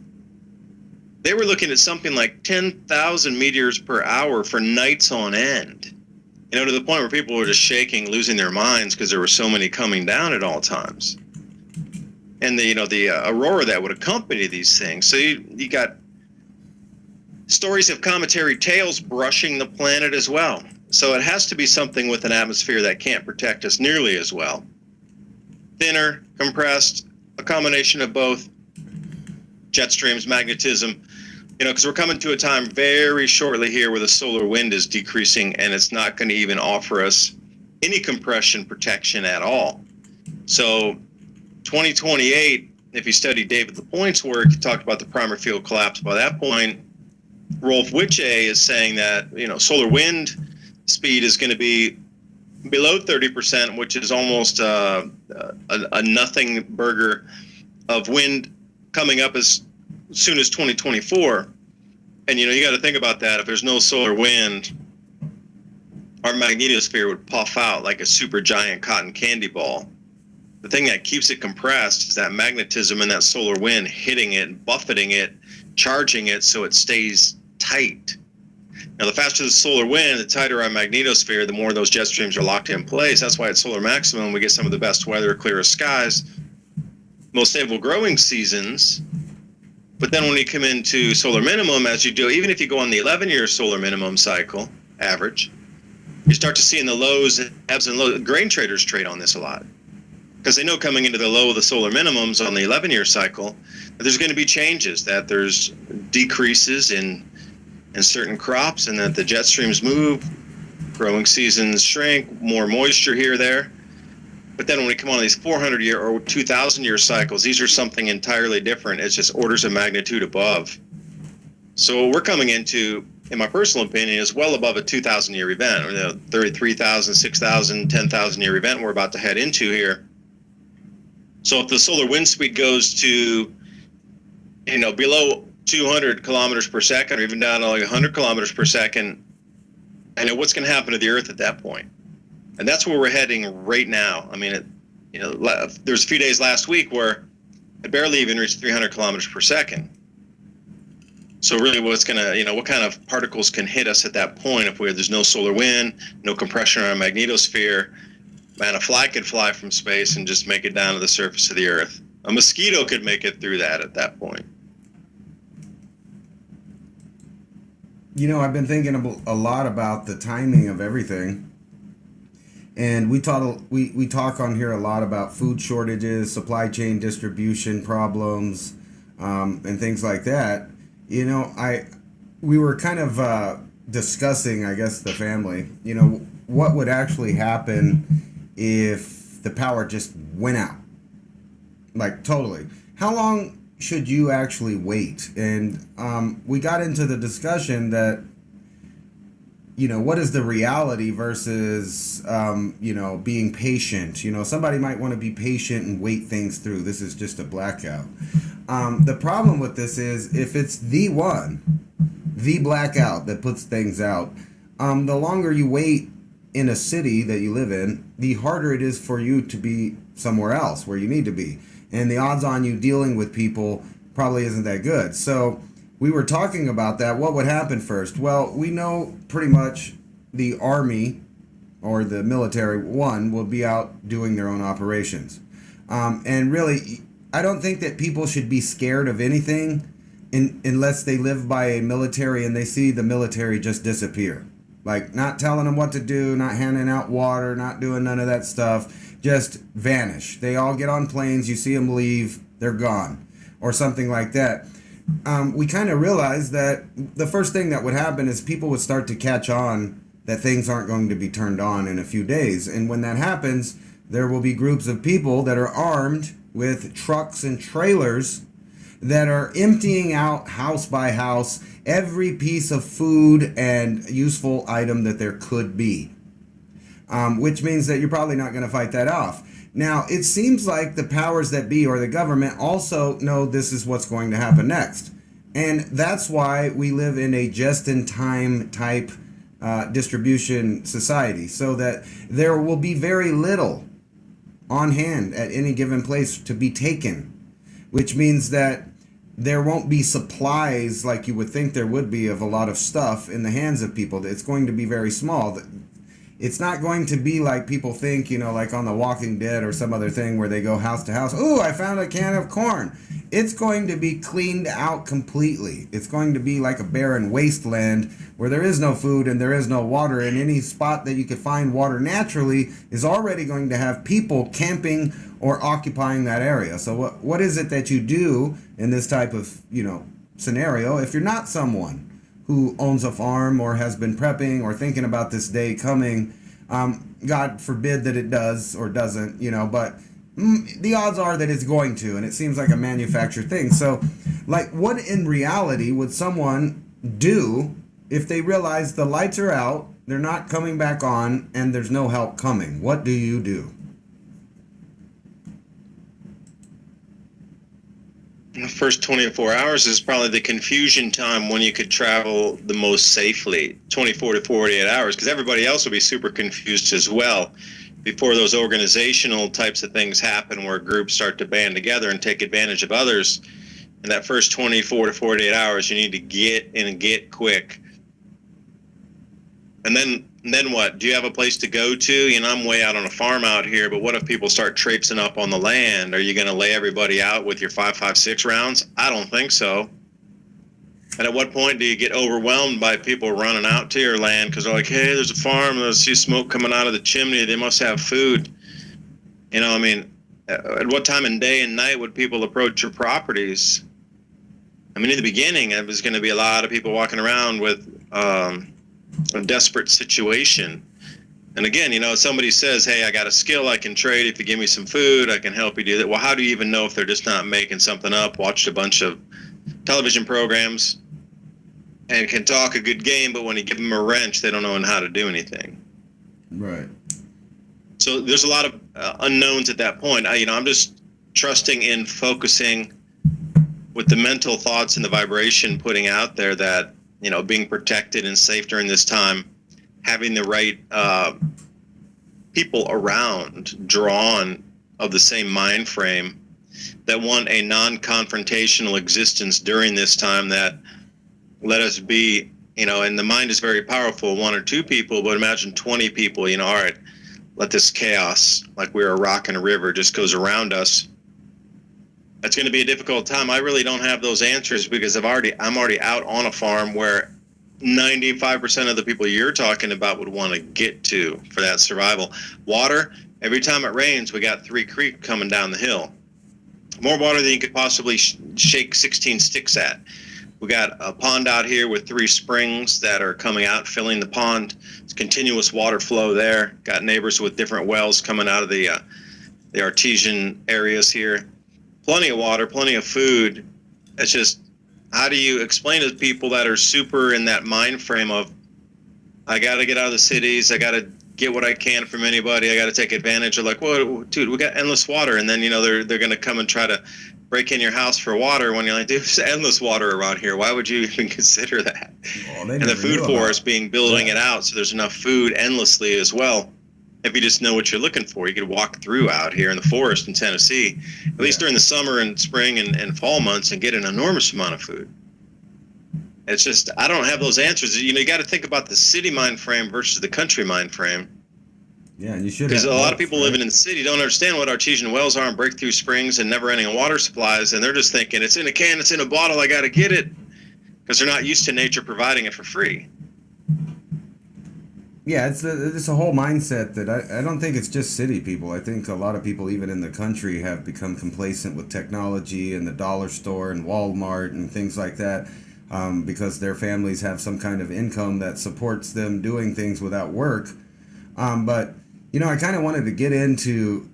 they were looking at something like 10,000 meteors per hour for nights on end. To the point where people were just shaking, losing their minds because there were so many coming down at all times. And the aurora that would accompany these things. So you got stories of cometary tails brushing the planet as well. So it has to be something with an atmosphere that can't protect us nearly as well. Thinner, compressed, a combination of both. Jet streams, magnetism, because we're coming to a time very shortly here where the solar wind is decreasing, and it's not going to even offer us any compression protection at all. So 2028, if you study David LaPointe's work, he talked about the primer field collapse. By that point, Rolf Witche is saying that, solar wind speed is going to be below 30%, which is almost a nothing burger of wind coming up as soon as 2024. And, you got to think about that. If there's no solar wind, our magnetosphere would puff out like a super giant cotton candy ball. The thing that keeps it compressed is that magnetism and that solar wind hitting it, buffeting it, charging it so it stays tight. Now, the faster the solar wind, the tighter our magnetosphere, the more those jet streams are locked in place. That's why at solar maximum, we get some of the best weather, clearest skies, most stable growing seasons. But then when you come into solar minimum, as you do, even if you go on the 11-year solar minimum cycle average, you start to see in the lows, ebbs and lows. Grain traders trade on this a lot because they know coming into the low of the solar minimums on the 11-year cycle, that there's going to be changes, that there's decreases in certain crops, and that the jet streams move, growing seasons shrink, more moisture here or there. But then when we come on these 400-year or 2,000-year cycles, these are something entirely different. It's just orders of magnitude above. So what we're coming into, in my personal opinion, is well above a 2,000-year event, or the 33,000, 6,000, 10,000-year event we're about to head into here. So if the solar wind speed goes to, below 200 kilometers per second, or even down to like 100 kilometers per second, I know what's going to happen to the Earth at that point. And that's where we're heading right now. I mean, there's a few days last week where it barely even reached 300 kilometers per second. So really what's going to, what kind of particles can hit us at that point if there's no solar wind, no compression on our magnetosphere? Man, a fly could fly from space and just make it down to the surface of the Earth. A mosquito could make it through that at that point. I've been thinking a lot about the timing of everything. And we talk on here a lot about food shortages, supply chain distribution problems, and things like that. We were kind of discussing, I guess, the family, what would actually happen if the power just went out, like totally. How long should you actually wait? And we got into the discussion that, what is the reality versus, being patient? Somebody might want to be patient and wait things through. This is just a blackout. The problem with this is if it's the blackout that puts things out, the longer you wait in a city that you live in, the harder it is for you to be somewhere else where you need to be. And the odds on you dealing with people probably isn't that good. So we were talking about that. What would happen first? Well, we know pretty much the army or the military, will be out doing their own operations. And really, I don't think that people should be scared of anything unless they live by a military and they see the military just disappear. Like not telling them what to do, not handing out water, not doing none of that stuff, just vanish. They all get on planes, you see them leave, they're gone, or something like that. We kind of realized that the first thing that would happen is people would start to catch on that things aren't going to be turned on in a few days. And when that happens, there will be groups of people that are armed with trucks and trailers that are emptying out house by house every piece of food and useful item that there could be. Which means that you're probably not going to fight that off. Now, it seems like the powers that be or the government also know this is what's going to happen next. And that's why we live in a just-in-time type distribution society, so that there will be very little on hand at any given place to be taken, which means that there won't be supplies like you would think there would be of a lot of stuff in the hands of people. It's going to be very small. It's not going to be like people think, like on The Walking Dead or some other thing where they go house to house. Ooh, I found a can of corn. It's going to be cleaned out completely. It's going to be like a barren wasteland where there is no food and there is no water. And any spot that you could find water naturally is already going to have people camping or occupying that area. So what is it that you do in this type of, scenario if you're not someone who owns a farm or has been prepping or thinking about this day coming? God forbid that it does or doesn't, but The odds are that it's going to, and it seems like a manufactured thing. So, like, what in reality would someone do if they realize the lights are out, they're not coming back on, and there's no help coming? What do you do? The first 24 hours is probably the confusion time when you could travel the most safely, 24 to 48 hours, because everybody else will be super confused as well before those organizational types of things happen where groups start to band together and take advantage of others. In that first 24 to 48 hours, you need to get in and get quick. And then what? Do you have a place to go to? You know, I'm way out on a farm out here, but what if people start traipsing up on the land? Are you going to lay everybody out with your 5.56 rounds? I don't think so. And at what point do you get overwhelmed by people running out to your land because they're like, hey, there's a farm, I see smoke coming out of the chimney, they must have food. You know, I mean, at what time in day and night would people approach your properties? I mean, in the beginning, it was going to be a lot of people walking around with a desperate situation. And again, you know, if somebody says, hey, I got a skill I can trade. If you give me some food, I can help you do that. Well, how do you even know if they're just not making something up, watched a bunch of television programs, and can talk a good game, but when you give them a wrench, they don't know how to do anything. Right. So there's a lot of unknowns at that point. I'm just trusting in focusing with the mental thoughts and the vibration putting out there that, you know, being protected and safe during this time, having the right people around drawn of the same mind frame that want a non-confrontational existence during this time, that let us be, you know, and the mind is very powerful, one or two people, but imagine 20 people, you know, all right, let this chaos, like we're a rock in a river, just goes around us. It's going to be a difficult time. I really don't have those answers because I'm already out on a farm where 95% of the people you're talking about would want to get to for that survival. Water, every time it rains, we got 3 creeks coming down the hill. More water than you could possibly shake 16 sticks at. We got a pond out here with 3 springs that are coming out, filling the pond. It's continuous water flow there. Got neighbors with different wells coming out of the artesian areas here. Plenty of water, plenty of food. It's just, how do you explain to people that are super in that mind frame of, I got to get out of the cities, I got to get what I can from anybody, I got to take advantage of, like, well, dude, we got endless water, and then, you know, they're going to come and try to break in your house for water when you're like, dude, there's endless water around here. Why would you even consider that? Well, and the food forest being building it out, so there's enough food endlessly as well. If you just know what you're looking for, you could walk through out here in the forest in Tennessee, at least during the summer and spring and fall months, and get an enormous amount of food. It's just, I don't have those answers. You know, you got to think about the city mind frame versus the country mind frame. Yeah, and you should. Because a lot of people living in the city don't understand what artesian wells are and breakthrough springs and never-ending water supplies, and they're just thinking, it's in a can, it's in a bottle, I got to get it, because they're not used to nature providing it for free. Yeah, it's a whole mindset that I don't think it's just city people. I think a lot of people, even in the country, have become complacent with technology and the dollar store and Walmart and things like that, because their families have some kind of income that supports them doing things without work. But, you know, I kind of wanted to get into,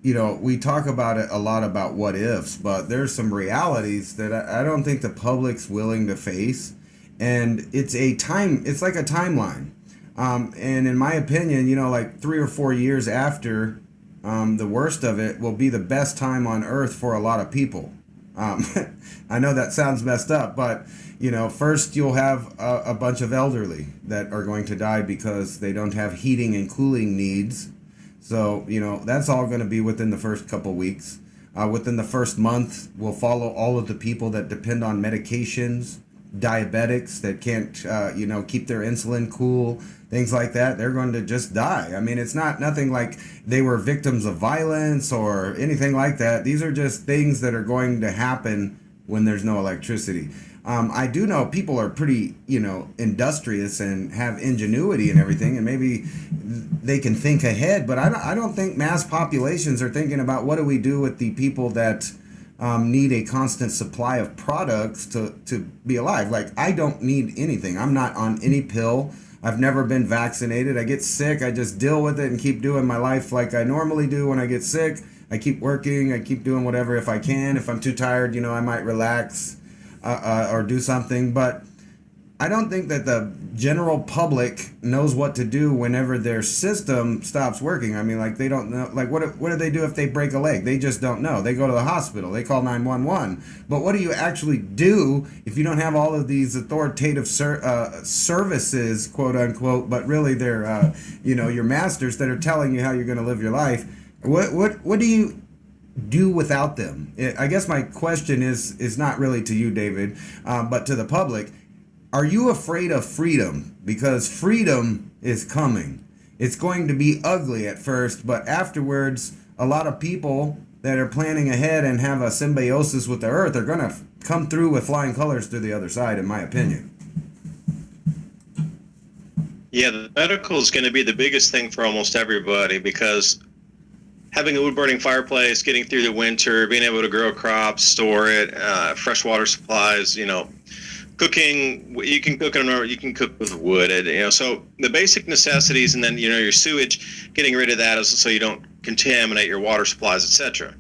you know, we talk about it a lot about what ifs, but there's some realities that I don't think the public's willing to face. And it's like a timeline. And in my opinion, you know, like 3 or 4 years after the worst of it will be the best time on earth for a lot of people. I know that sounds messed up, but, you know, first you'll have a bunch of elderly that are going to die because they don't have heating and cooling needs. So, you know, that's all going to be within the first couple weeks. Within the first month, we'll follow all of the people that depend on medications, diabetics that can't, you know, keep their insulin cool, things like that. They're going to just die. I mean, it's nothing like they were victims of violence or anything like that. These are just things that are going to happen when there's no electricity. I do know people are pretty, you know, industrious and have ingenuity and everything, and maybe they can think ahead, but I don't think mass populations are thinking about what do we do with the people that need a constant supply of products to be alive. Like, I don't need anything. I'm not on any pill. I've never been vaccinated. I get sick, I just deal with it and keep doing my life like I normally do when I get sick. I keep working, I keep doing whatever if I can. If I'm too tired, I might relax or do something. But I don't think that the general public knows what to do whenever their system stops working. I mean, like, they don't know. Like, what do they do if they break a leg? They just don't know. They go to the hospital. They call 911. But what do you actually do if you don't have all of these authoritative services, quote unquote, but really they're, your masters that are telling you how you're going to live your life? What do you do without them? I guess my question is not really to you, David, but to the public. Are you afraid of freedom? Because freedom is coming. It's going to be ugly at first, but afterwards, a lot of people that are planning ahead and have a symbiosis with the earth are going to come through with flying colors to the other side, in my opinion. Yeah, the medical is going to be the biggest thing for almost everybody, because having a wood-burning fireplace, getting through the winter, being able to grow crops, store it, fresh water supplies, cooking, you can cook with wood, so the basic necessities, and then your sewage, getting rid of that so you don't contaminate your water supplies, etc.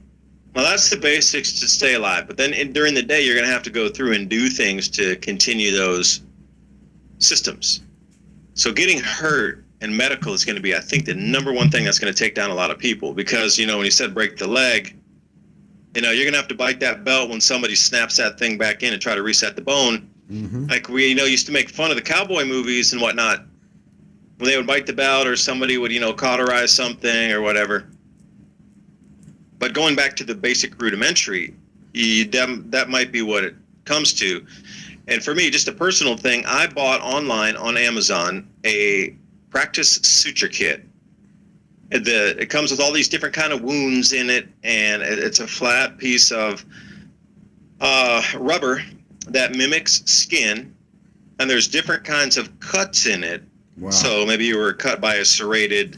Well, that's the basics to stay alive. But then during the day, you're going to have to go through and do things to continue those systems. So getting hurt and medical is going to be, I think, the number one thing that's going to take down a lot of people, because when you said break the leg, you're going to have to bite that belt when somebody snaps that thing back in and try to reset the bone. Mm-hmm. Like we, used to make fun of the cowboy movies and whatnot, when they would bite the belt or somebody would, cauterize something or whatever. But going back to the basic rudimentary, that might be what it comes to. And for me, just a personal thing, I bought online on Amazon a practice suture kit. It comes with all these different kind of wounds in it, and it's a flat piece of rubber that mimics skin, and there's different kinds of cuts in it. Wow. So maybe you were cut by a serrated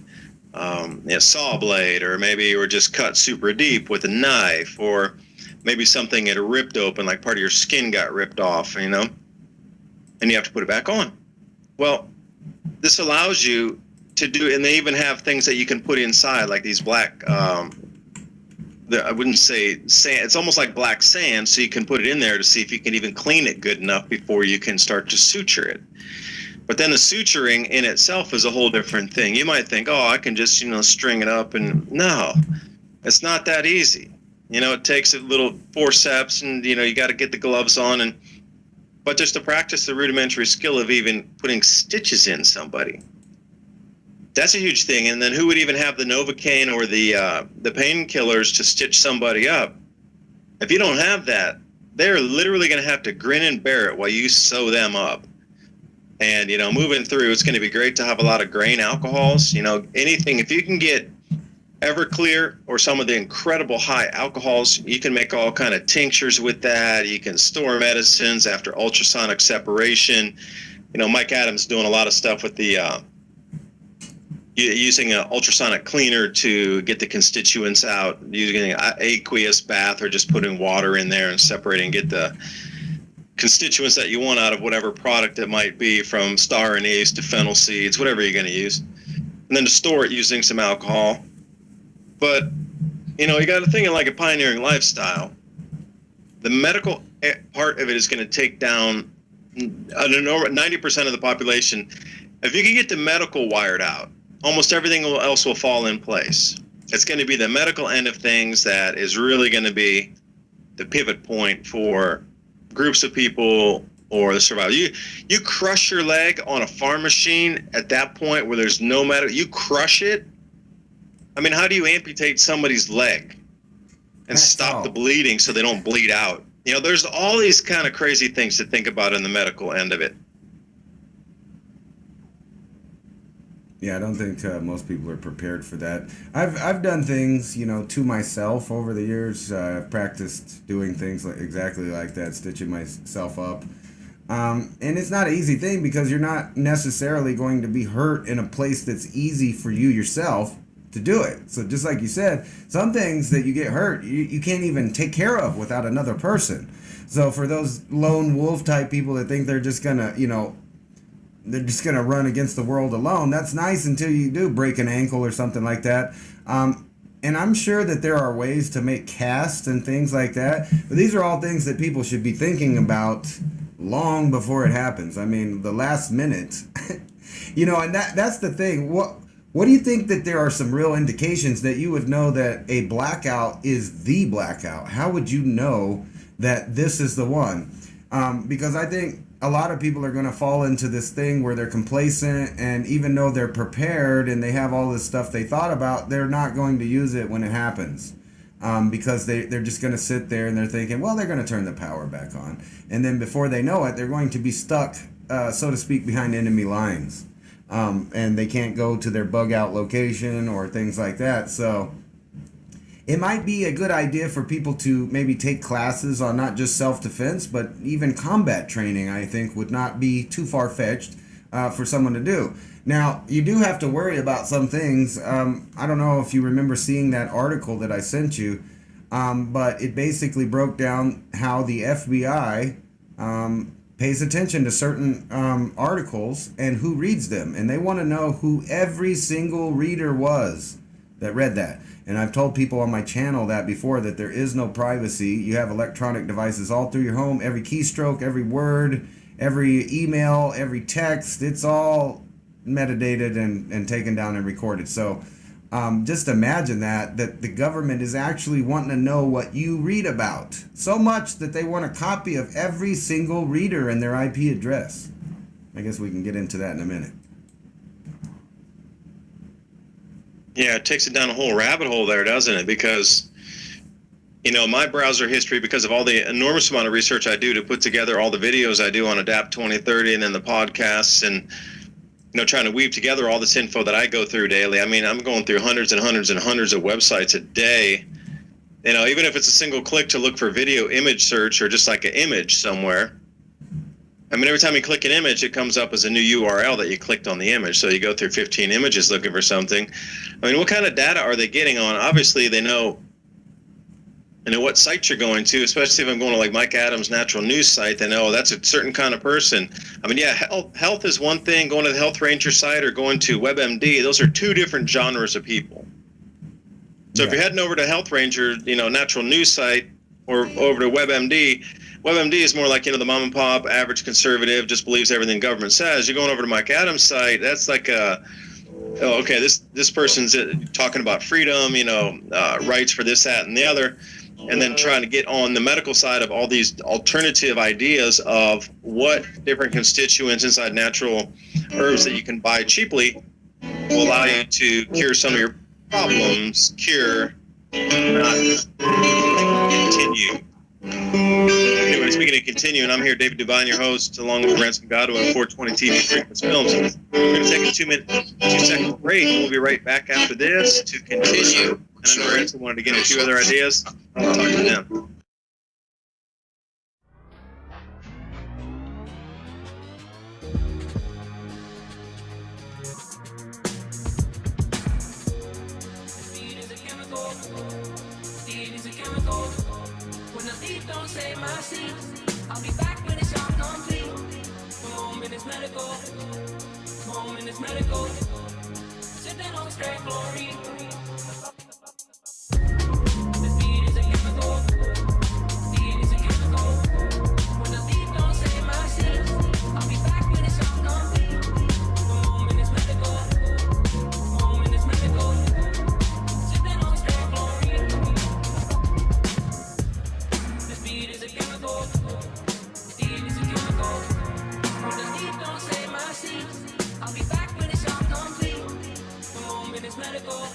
saw blade, or maybe you were just cut super deep with a knife, or maybe something had ripped open, like part of your skin got ripped off, and you have to put it back on. Well, this allows you to do, and they even have things that you can put inside, like these black I wouldn't say sand, it's almost like black sand, so you can put it in there to see if you can even clean it good enough before you can start to suture it. But then the suturing in itself is a whole different thing. You might think, I can just, string it up, and no, it's not that easy. It takes a little forceps, and, you got to get the gloves on, but just to practice the rudimentary skill of even putting stitches in somebody. That's a huge thing. And then who would even have the Novocaine or the painkillers to stitch somebody up? If you don't have that, they're literally going to have to grin and bear it while you sew them up. And, moving through, it's going to be great to have a lot of grain alcohols. Anything, if you can get Everclear or some of the incredible high alcohols, you can make all kind of tinctures with that. You can store medicines after ultrasonic separation. Mike Adams doing a lot of stuff with the using an ultrasonic cleaner to get the constituents out, using an aqueous bath, or just putting water in there and separating, get the constituents that you want out of whatever product it might be, from star anise to fennel seeds, whatever you're going to use. And then to store it using some alcohol. But, you got to think of like a pioneering lifestyle. The medical part of it is going to take down an enormous 90% of the population. If you can get the medical wired out, almost everything else will fall in place. It's going to be the medical end of things that is really going to be the pivot point for groups of people or the survival. You crush your leg on a farm machine at that point where there's no medical, you crush it. I mean, how do you amputate somebody's leg and stop the bleeding so they don't bleed out? There's all these kind of crazy things to think about in the medical end of it. Yeah, I don't think most people are prepared for that. I've done things, to myself over the years. I've practiced doing things exactly like that, stitching myself up. And it's not an easy thing, because you're not necessarily going to be hurt in a place that's easy for you yourself to do it. So just like you said, some things that you get hurt, you can't even take care of without another person. So for those lone wolf type people that think they're just going to, they're just going to run against the world alone, that's nice until you do break an ankle or something like that. And I'm sure that there are ways to make casts and things like that, but these are all things that people should be thinking about long before it happens. I mean, the last minute, and that's the thing. What do you think that there are some real indications that you would know that a blackout is the blackout? How would you know that this is the one? Because I think a lot of people are going to fall into this thing where they're complacent, and even though they're prepared and they have all this stuff they thought about, they're not going to use it when it happens. Because they're just going to sit there and they're thinking, well, they're going to turn the power back on. And then before they know it, they're going to be stuck, so to speak, behind enemy lines. And they can't go to their bug out location or things like that. So it might be a good idea for people to maybe take classes on not just self-defense, but even combat training, I think, would not be too far-fetched for someone to do. Now, you do have to worry about some things. I don't know if you remember seeing that article that I sent you, but it basically broke down how the FBI pays attention to certain articles and who reads them. And they want to know who every single reader was that read that. And I've told people on my channel that before, that there is no privacy. You have electronic devices all through your home. Every keystroke, every word, every email, every text, it's all metadated and taken down and recorded. So just imagine that the government is actually wanting to know what you read about. So much that they want a copy of every single reader and their IP address. I guess we can get into that in a minute. Yeah, it takes it down a whole rabbit hole there, doesn't it? Because, my browser history, because of all the enormous amount of research I do to put together all the videos I do on Adapt 2030 and then the podcasts and, trying to weave together all this info that I go through daily. I mean, I'm going through hundreds and hundreds and hundreds of websites a day. Even if it's a single click to look for video image search or just like an image somewhere. I mean, every time you click an image, it comes up as a new URL that you clicked on the image. So you go through 15 images looking for something. I mean, what kind of data are they getting on? Obviously, they know what sites you're going to, especially if I'm going to like Mike Adams' natural news site. They know that's a certain kind of person. I mean, yeah, health is one thing. Going to the Health Ranger site or going to WebMD, those are two different genres of people. So if you're heading over to Health Ranger, natural news site, or over to WebMD, WebMD is more like, the mom and pop, average conservative, just believes everything government says. You're going over to Mike Adams' site, that's like this person's talking about freedom, rights for this, that, and the other, and then trying to get on the medical side of all these alternative ideas of what different constituents inside natural herbs that you can buy cheaply will allow you to cure some of your problems, not continue. Anyway, speaking of continuing, I'm here, David Devine, your host, along with Ransom Godwin of 420 TV Frequency Films. We're going to take a 2-second break. We'll be right back after this to continue. And I know Ransom wanted to get a few other ideas. I'll talk to them. Don't say my seat. I'll be back when it's all complete. Moment is medical. Moment is medical. Sitting on straight glory. The speed is a chemical. Speed is a chemical. When I leave, don't say my seat. I'll be back when it's all complete. Moment is medical. Moment is medical. Sitting on straight glory. The speed is a chemical. Speed is a chemical. When I leave, don't say my seat. I'll be back when it's all complete. The moment is medical.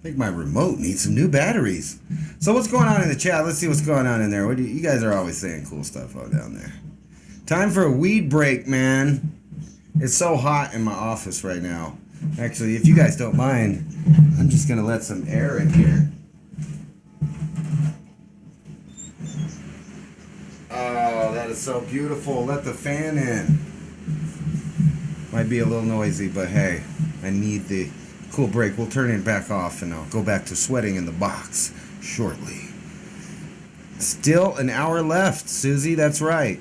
think my remote needs some new batteries. So what's going on in the chat? Let's see what's going on in there. What do you guys are always saying cool stuff out down there. Time for a weed break, man. It's so hot in my office right now. Actually, if you guys don't mind, I'm just gonna let some air in here. Oh, that is so beautiful. Let the fan in. Might be a little noisy, but hey, I need the cool break. We'll turn it back off and I'll go back to sweating in the box shortly. Still an hour left, Susie. That's right.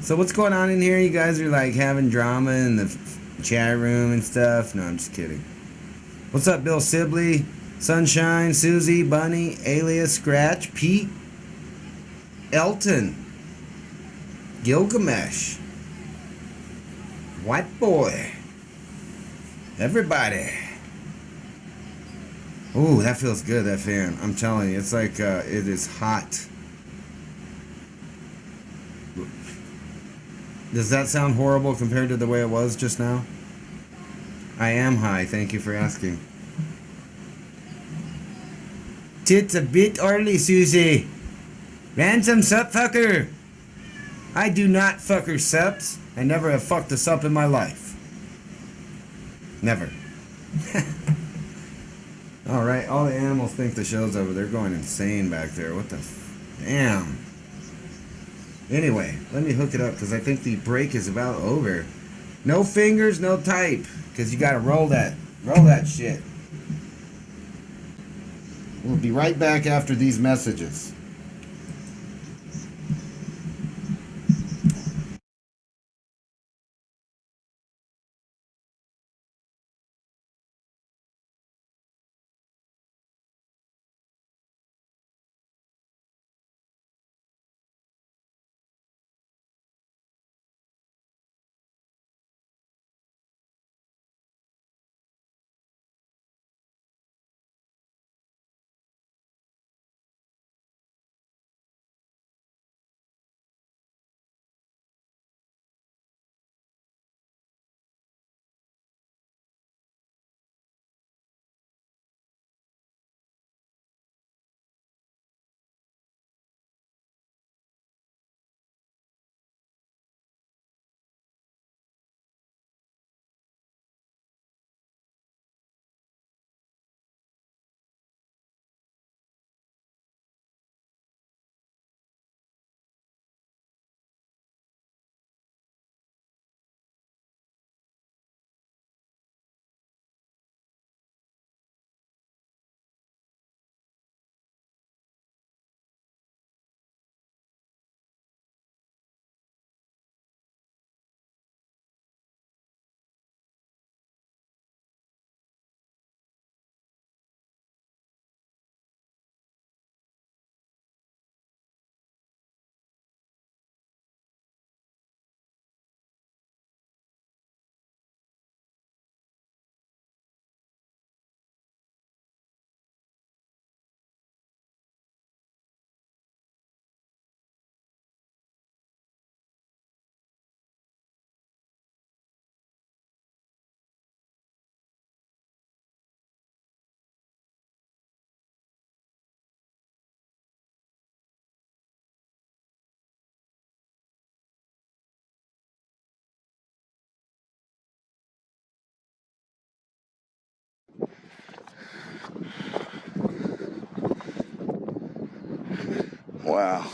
So what's going on in here? You guys are like having drama in the chat room and stuff? No, I'm just kidding. What's up, Bill Sibley, Sunshine, Susie, Bunny, Alias, Scratch, Pete, Elton, Gilgamesh, White Boy, everybody. Ooh, that feels good, that fan. I'm telling you, it's like it is hot. Does that sound horrible compared to the way it was just now? I am high, thank you for asking. It's a bit early, Susie. Ransom sup fucker. I do not fucker sups. I never have fucked a sup in my life. Never. Alright, all the animals think the show's over. They're going insane back there. What the damn. Anyway, let me hook it up because I think the break is about over. No fingers, no type. Because you gotta roll that shit. We'll be right back after these messages. Wow.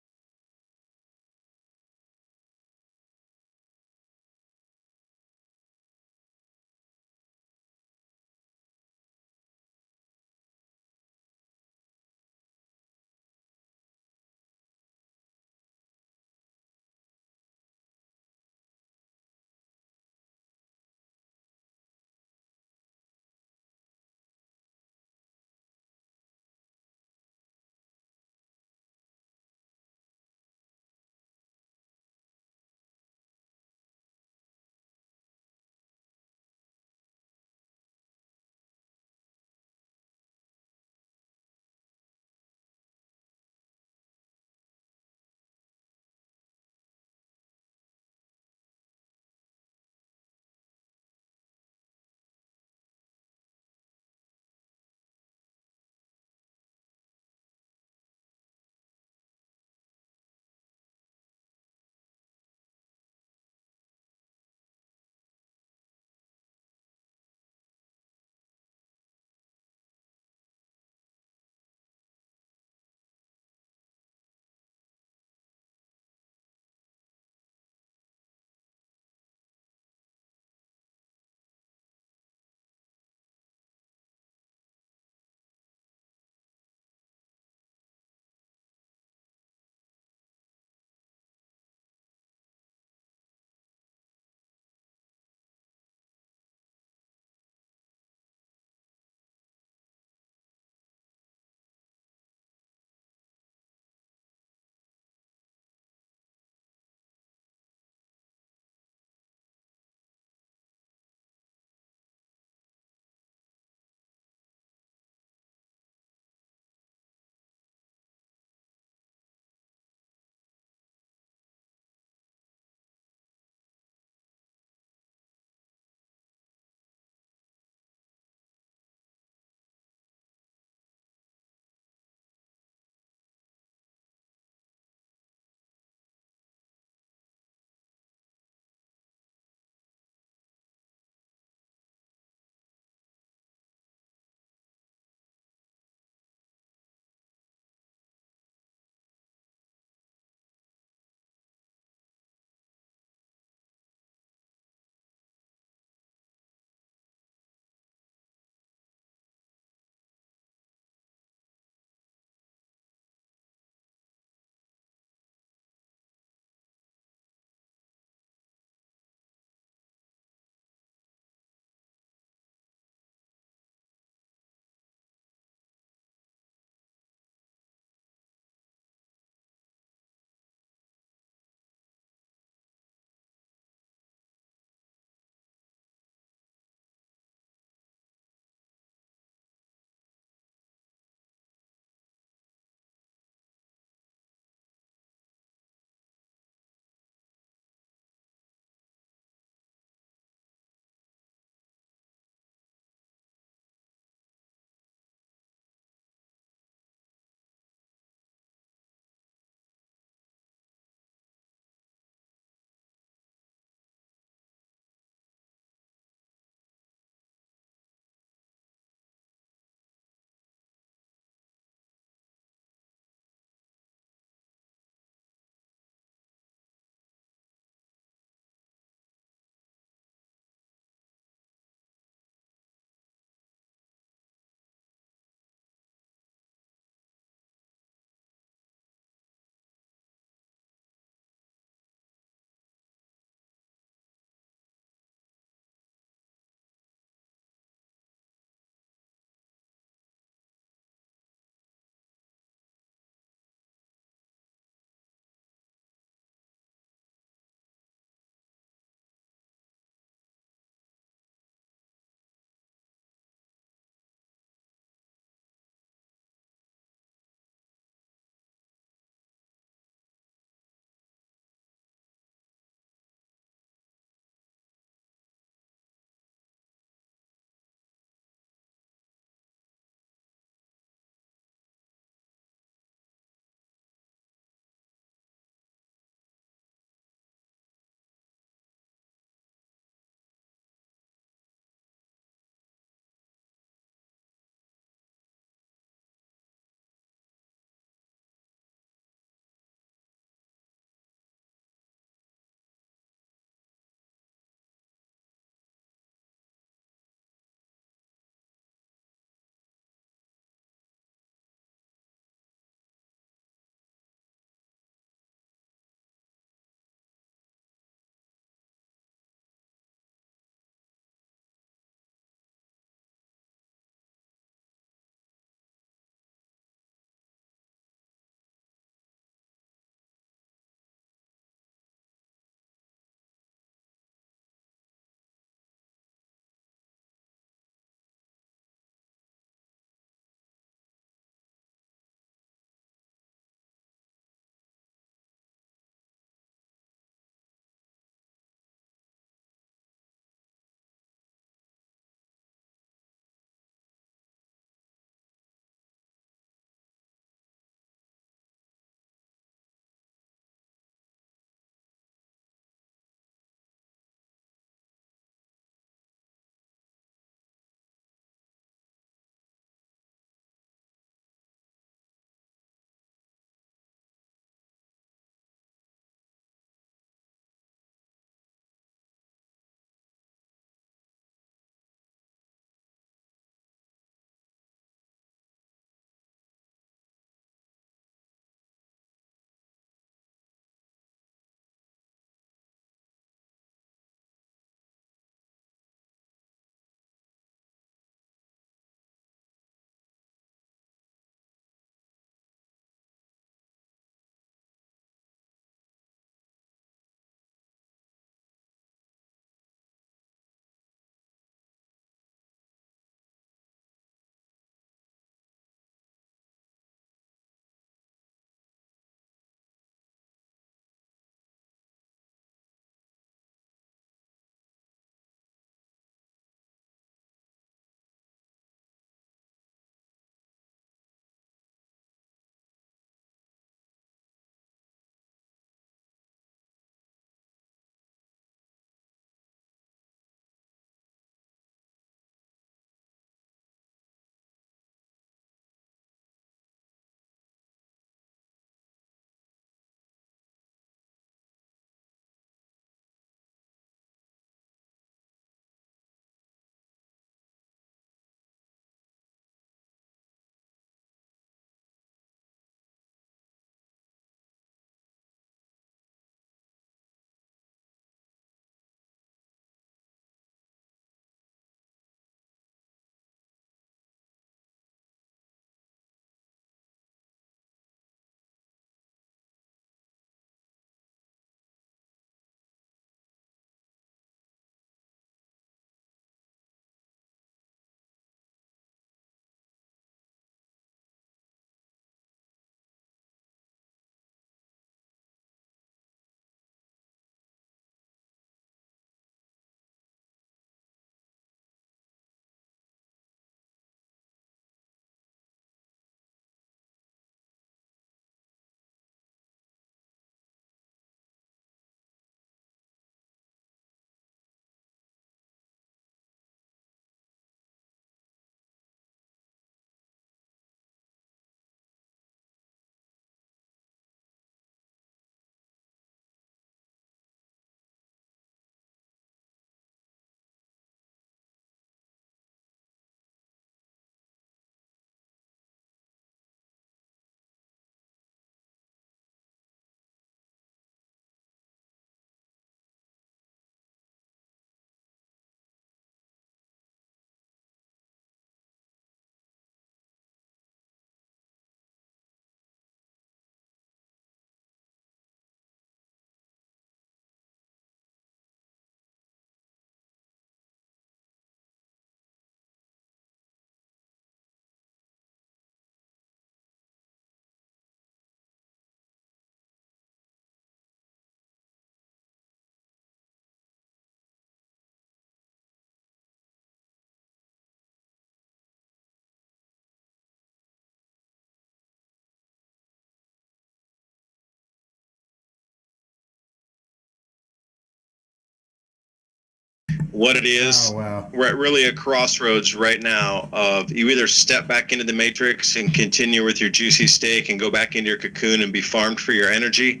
what it is. Oh, wow. We're at really a crossroads right now of you either step back into the matrix and continue with your juicy steak and go back into your cocoon and be farmed for your energy,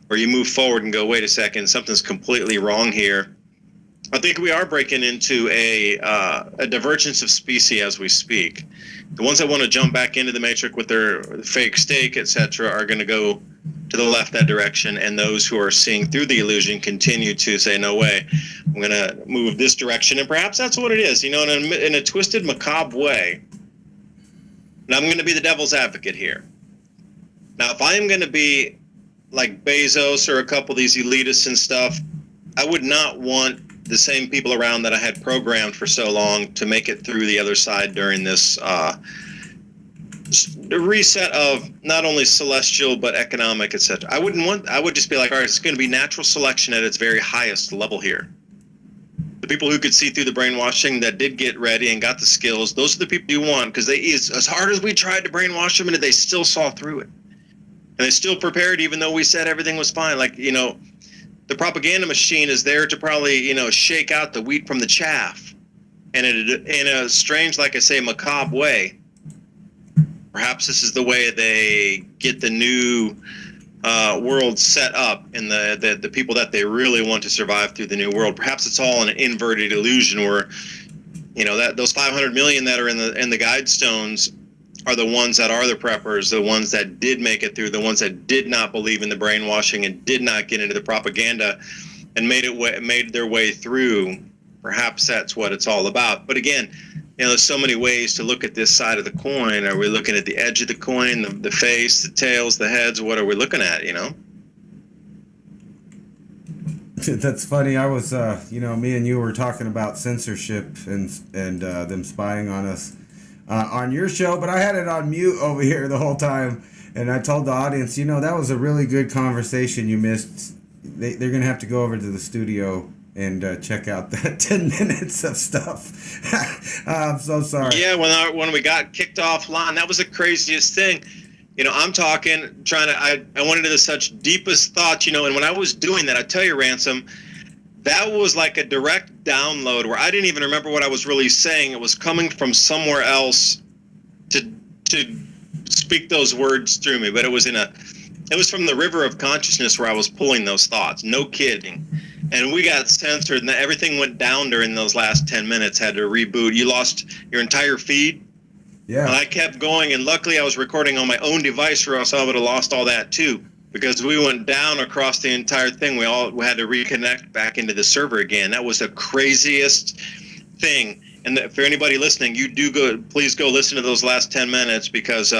or you move forward and go, wait a second, something's completely wrong here. I think we are breaking into a divergence of species as we speak. The ones that want to jump back into the matrix with their fake steak, etc., are going to go to the left that direction, and those who are seeing through the illusion continue to say, no way, I'm going to move this direction. And perhaps that's what it is, in a twisted, macabre way. And I'm going to be the devil's advocate here. Now, if I am going to be like Bezos or a couple of these elitists and stuff, I would not want the same people around that I had programmed for so long to make it through the other side during this reset of not only celestial but economic, etc. I would just be like, all right, it's going to be natural selection at its very highest level here. The people who could see through the brainwashing, that did get ready and got the skills, those are the people you want, because as hard as we tried to brainwash them, and they still saw through it. And they still prepared, even though we said everything was fine. Like, the propaganda machine is there to probably, shake out the wheat from the chaff. And in a strange, like I say, macabre way, perhaps this is the way they get the new world set up, and the people that they really want to survive through the new world. Perhaps it's all an inverted illusion where, that those 500 million that are in the guide stones are the ones that are the preppers, the ones that did make it through, the ones that did not believe in the brainwashing and did not get into the propaganda and made their way through. Perhaps that's what it's all about. But again, there's so many ways to look at this side of the coin. Are we looking at the edge of the coin, the face, the tails, the heads? What are we looking at, That's funny. I was, me and you were talking about censorship and them spying on us on your show, but I had it on mute over here the whole time, and I told the audience, that was a really good conversation you missed. They're going to have to go over to the studio and check out that 10 minutes of stuff. I'm so sorry. Yeah, when we got kicked offline, that was the craziest thing. I'm talking, I went into such deepest thoughts, and when I was doing that, I tell you, Ransom, that was like a direct download where I didn't even remember what I was really saying. It was coming from somewhere else to speak those words through me. But it was from the river of consciousness where I was pulling those thoughts. No kidding. And we got censored, and everything went down during those last 10 minutes, had to reboot. You lost your entire feed. Yeah. And I kept going, and luckily I was recording on my own device, or else I would have lost all that too. Because we went down across the entire thing. We had to reconnect back into the server again. That was the craziest thing. And for anybody listening, please go listen to those last 10 minutes, because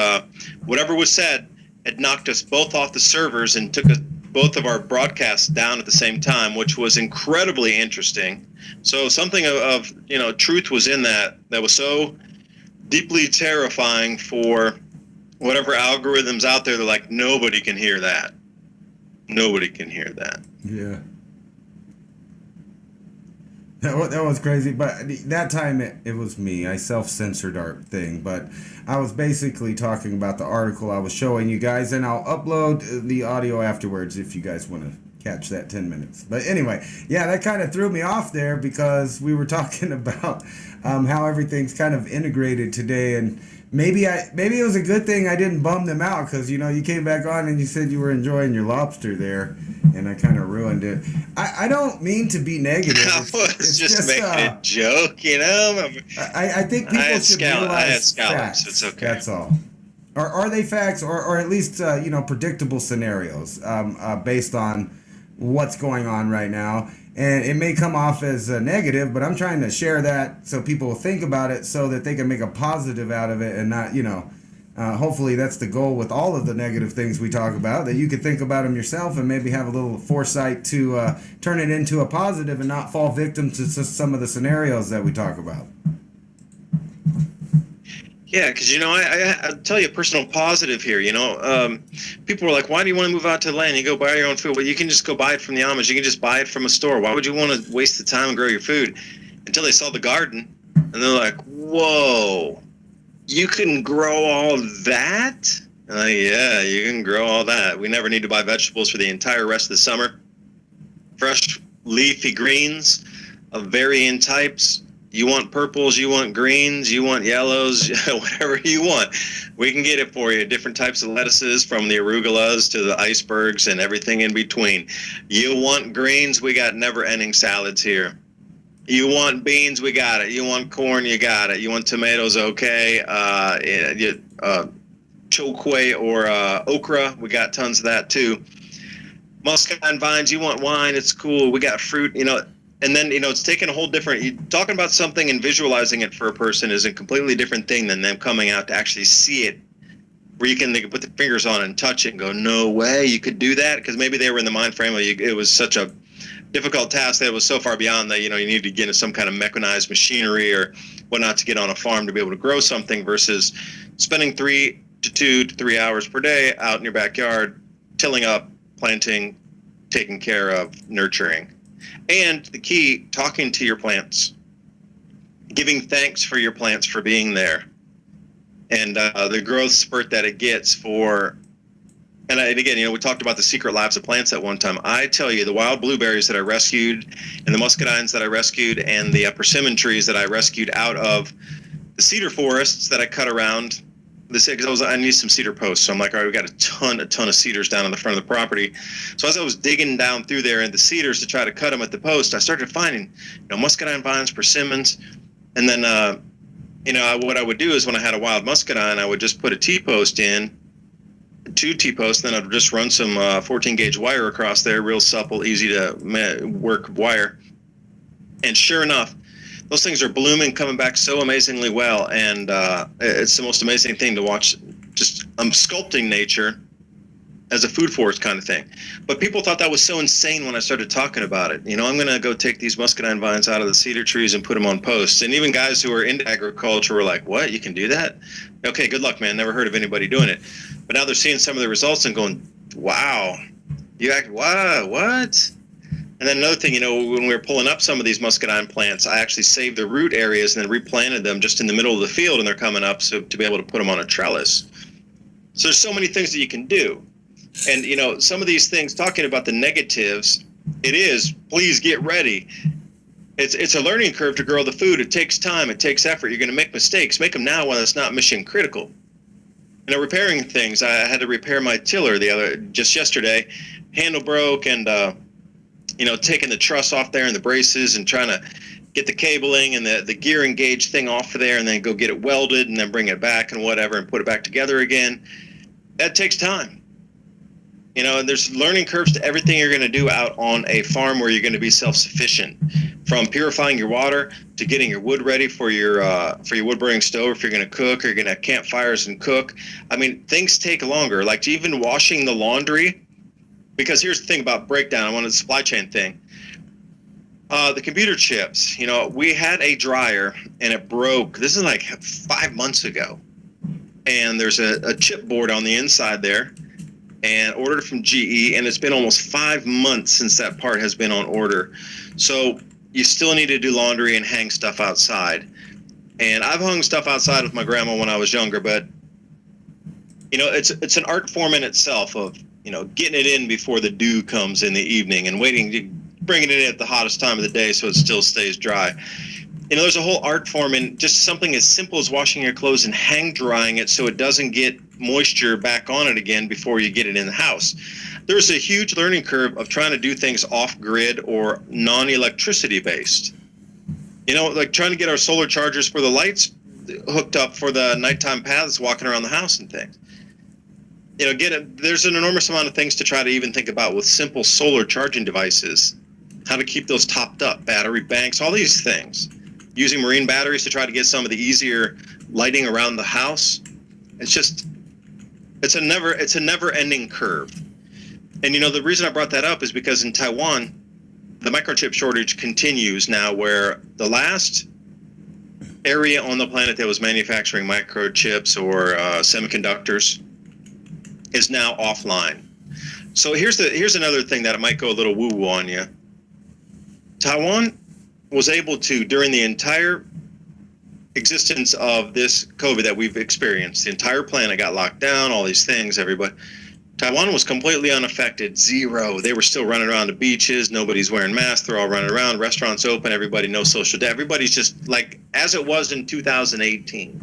whatever was said, it knocked us both off the servers and took both of our broadcasts down at the same time, which was incredibly interesting. So something of truth was in that was so deeply terrifying for whatever algorithms out there. They're like, nobody can hear that. Nobody can hear that. Yeah. That was crazy, but that time it was me. I self-censored our thing, but I was basically talking about the article I was showing you guys, and I'll upload the audio afterwards if you guys want to catch that 10 minutes. But anyway, yeah, that kind of threw me off there, because we were talking about how everything's kind of integrated today, and maybe it was a good thing I didn't bum them out, because you came back on and you said you were enjoying your lobster there, and I kind of ruined it. I don't mean to be negative. I was just making a joke, I think people should realize I had scallops. facts. It's okay. That's all. Or are they facts, or at least predictable scenarios based on what's going on right now? And it may come off as a negative, but I'm trying to share that so people will think about it, so that they can make a positive out of it, and not, hopefully that's the goal with all of the negative things we talk about, that you could think about them yourself and maybe have a little foresight to turn it into a positive and not fall victim to some of the scenarios that we talk about. Yeah, because I tell you a personal positive here. People were like, "Why do you want to move out to the land? You go buy your own food." Well, you can just go buy it from the Amish. You can just buy it from a store. Why would you want to waste the time and grow your food? Until they saw the garden, and they're like, "Whoa, you can grow all that?" And I'm like, yeah, you can grow all that. We never need to buy vegetables for the entire rest of the summer. Fresh leafy greens. of varying types. You want purples, you want greens, you want yellows, whatever you want. We can get it for you. Different types of lettuces, from the arugulas to the icebergs and everything in between. You want greens, we got never-ending salads here. You want beans, we got it. You want corn, you got it. You want tomatoes, okay. Chokwe or okra, we got tons of that too. Muscadine vines, you want wine, it's cool. We got fruit, and then, it's taking a whole different, talking about something and visualizing it for a person is a completely different thing than them coming out to actually see it, where they can put their fingers on it and touch it and go, no way, you could do that? Because maybe they were in the mind frame of it was such a difficult task that it was so far beyond that, you need to get into some kind of mechanized machinery or whatnot to get on a farm to be able to grow something, versus spending 2 to 3 hours per day out in your backyard, tilling up, planting, taking care of, nurturing. And the key, talking to your plants, giving thanks for your plants for being there, and the growth spurt that it gets for. And again, we talked about the secret lives of plants at one time. I tell you, the wild blueberries that I rescued, and the muscadines that I rescued, and the persimmon trees that I rescued out of the cedar forests that I cut around. Because I need some cedar posts, so I'm like, all right, we got a ton of cedars down on the front of the property. So as I was digging down through there in the cedars to try to cut them at the post, I started finding, muscadine vines, persimmons, and then, what I would do is when I had a wild muscadine, I would just put a T-post in, 2 T-posts, then I'd just run some 14 gauge wire across there, real supple, easy to work wire, and sure enough, those things are blooming, coming back so amazingly well, and it's the most amazing thing to watch. Just sculpting nature as a food forest kind of thing. But people thought that was so insane when I started talking about it. I'm going to go take these muscadine vines out of the cedar trees and put them on posts. And even guys who are into agriculture were like, "What? You can do that? Okay, good luck, man. Never heard of anybody doing it." But now they're seeing some of the results and going, "Wow, wow, what?" And then another thing, when we were pulling up some of these muscadine plants, I actually saved the root areas and then replanted them just in the middle of the field, and they're coming up so to be able to put them on a trellis. So there's so many things that you can do. And, some of these things, talking about the negatives, please get ready. It's a learning curve to grow the food. It takes time. It takes effort. You're going to make mistakes. Make them now when it's not mission critical. Repairing things. I had to repair my tiller just yesterday. Handle broke, and taking the truss off there and the braces and trying to get the cabling and the gear and gauge thing off of there, and then go get it welded and then bring it back and whatever and put it back together again. That takes time. And there's learning curves to everything you're going to do out on a farm where you're going to be self-sufficient, from purifying your water to getting your wood ready for your wood burning stove if you're going to cook, or you're going to have campfires and cook. I mean, things take longer, like even washing the laundry. Because here's the thing about breakdown. I wanted the supply chain thing. The computer chips, we had a dryer and it broke. This is like 5 months ago. And there's a chip board on the inside there, and ordered from GE. And it's been almost 5 months since that part has been on order. So you still need to do laundry and hang stuff outside. And I've hung stuff outside with my grandma when I was younger, but it's an art form in itself of, getting it in before the dew comes in the evening and bringing it in at the hottest time of the day so it still stays dry. There's a whole art form in just something as simple as washing your clothes and hang drying it so it doesn't get moisture back on it again before you get it in the house. There's a huge learning curve of trying to do things off-grid or non-electricity based. Like trying to get our solar chargers for the lights hooked up for the nighttime paths walking around the house and things. There's an enormous amount of things to try to even think about with simple solar charging devices, how to keep those topped up, battery banks, all these things. Using marine batteries to try to get some of the easier lighting around the house. It's a never-ending curve. And the reason I brought that up is because in Taiwan, the microchip shortage continues now, where the last area on the planet that was manufacturing microchips or semiconductors is now offline. So here's another thing that might go a little woo-woo on you. Taiwan was able to, during the entire existence of this COVID that we've experienced, the entire planet got locked down, all these things, everybody. Taiwan was completely unaffected, zero. They were still running around the beaches. Nobody's wearing masks. They're all running around. Restaurants open. Everybody no social debt. Everybody's just like as it was in 2018.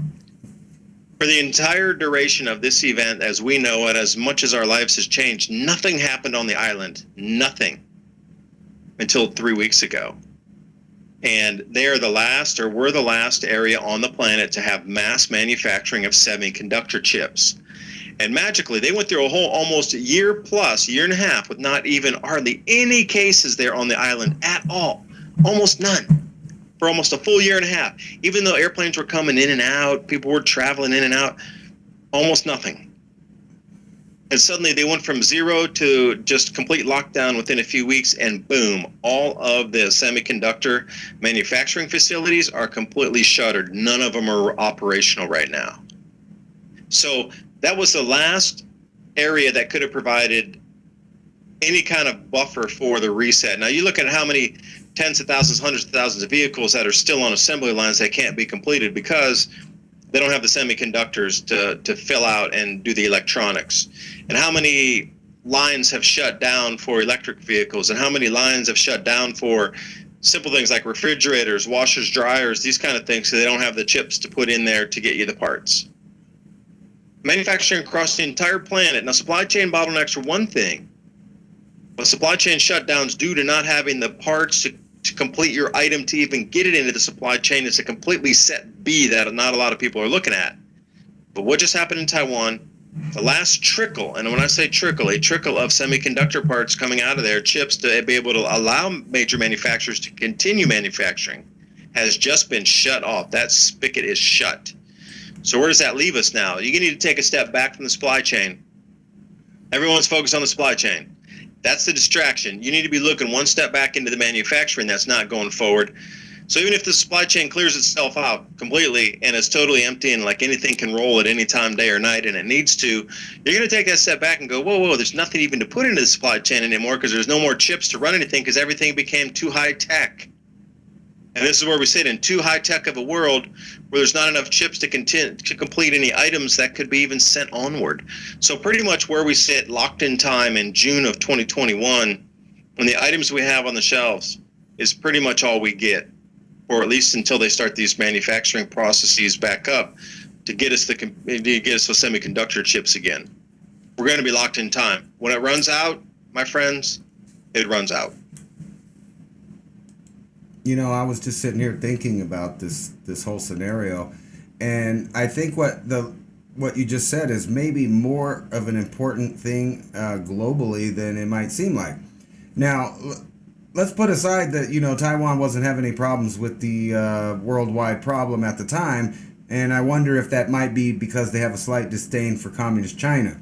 For the entire duration of this event, as we know it, as much as our lives has changed, nothing happened on the island. Nothing. Until 3 weeks ago. And they are the last, or were the last area on the planet to have mass manufacturing of semiconductor chips. And magically, they went through a whole almost year and a half, with not even hardly any cases there on the island at all. Almost none. For almost a full year and a half. Even though airplanes were coming in and out, people were traveling in and out, almost nothing. And suddenly they went from zero to just complete lockdown within a few weeks, and boom, all of the semiconductor manufacturing facilities are completely shuttered. None of them are operational right now. So that was the last area that could have provided any kind of buffer for the reset. Now you look at how many tens of thousands, hundreds of thousands of vehicles that are still on assembly lines that can't be completed because they don't have the semiconductors to fill out and do the electronics. And how many lines have shut down for electric vehicles, and how many lines have shut down for simple things like refrigerators, washers, dryers, these kind of things, so they don't have the chips to put in there to get you the parts. Manufacturing across the entire planet. Now, supply chain bottlenecks are one thing, but supply chain shutdowns due to not having the parts to complete your item to even get it into the supply chain is a completely set B that not a lot of people are looking at. But what just happened in Taiwan, the last trickle, and when I say trickle, a trickle of semiconductor parts coming out of there, chips to be able to allow major manufacturers to continue manufacturing, has just been shut off. That spigot is shut. So where does that leave us now? You need to take a step back from the supply chain. Everyone's focused on the supply chain. That's the distraction. You need to be looking one step back into the manufacturing that's not going forward. So even if the supply chain clears itself out completely and is totally empty and like anything can roll at any time, day or night, and it needs to, you're going to take that step back and go, whoa, there's nothing even to put into the supply chain anymore because there's no more chips to run anything because everything became too high tech. And this is where we sit in too high tech of a world where there's not enough chips to complete any items that could be even sent onward. So pretty much where we sit locked in time in June of 2021, when the items we have on the shelves is pretty much all we get, or at least until they start these manufacturing processes back up to get us those semiconductor chips again. We're going to be locked in time. When it runs out, my friends, it runs out. You know, I was just sitting here thinking about this whole scenario, and I think what you just said is maybe more of an important thing globally than it might seem like. Now, let's put aside that, you know, Taiwan wasn't having any problems with the worldwide problem at the time, and I wonder if that might be because they have a slight disdain for communist China.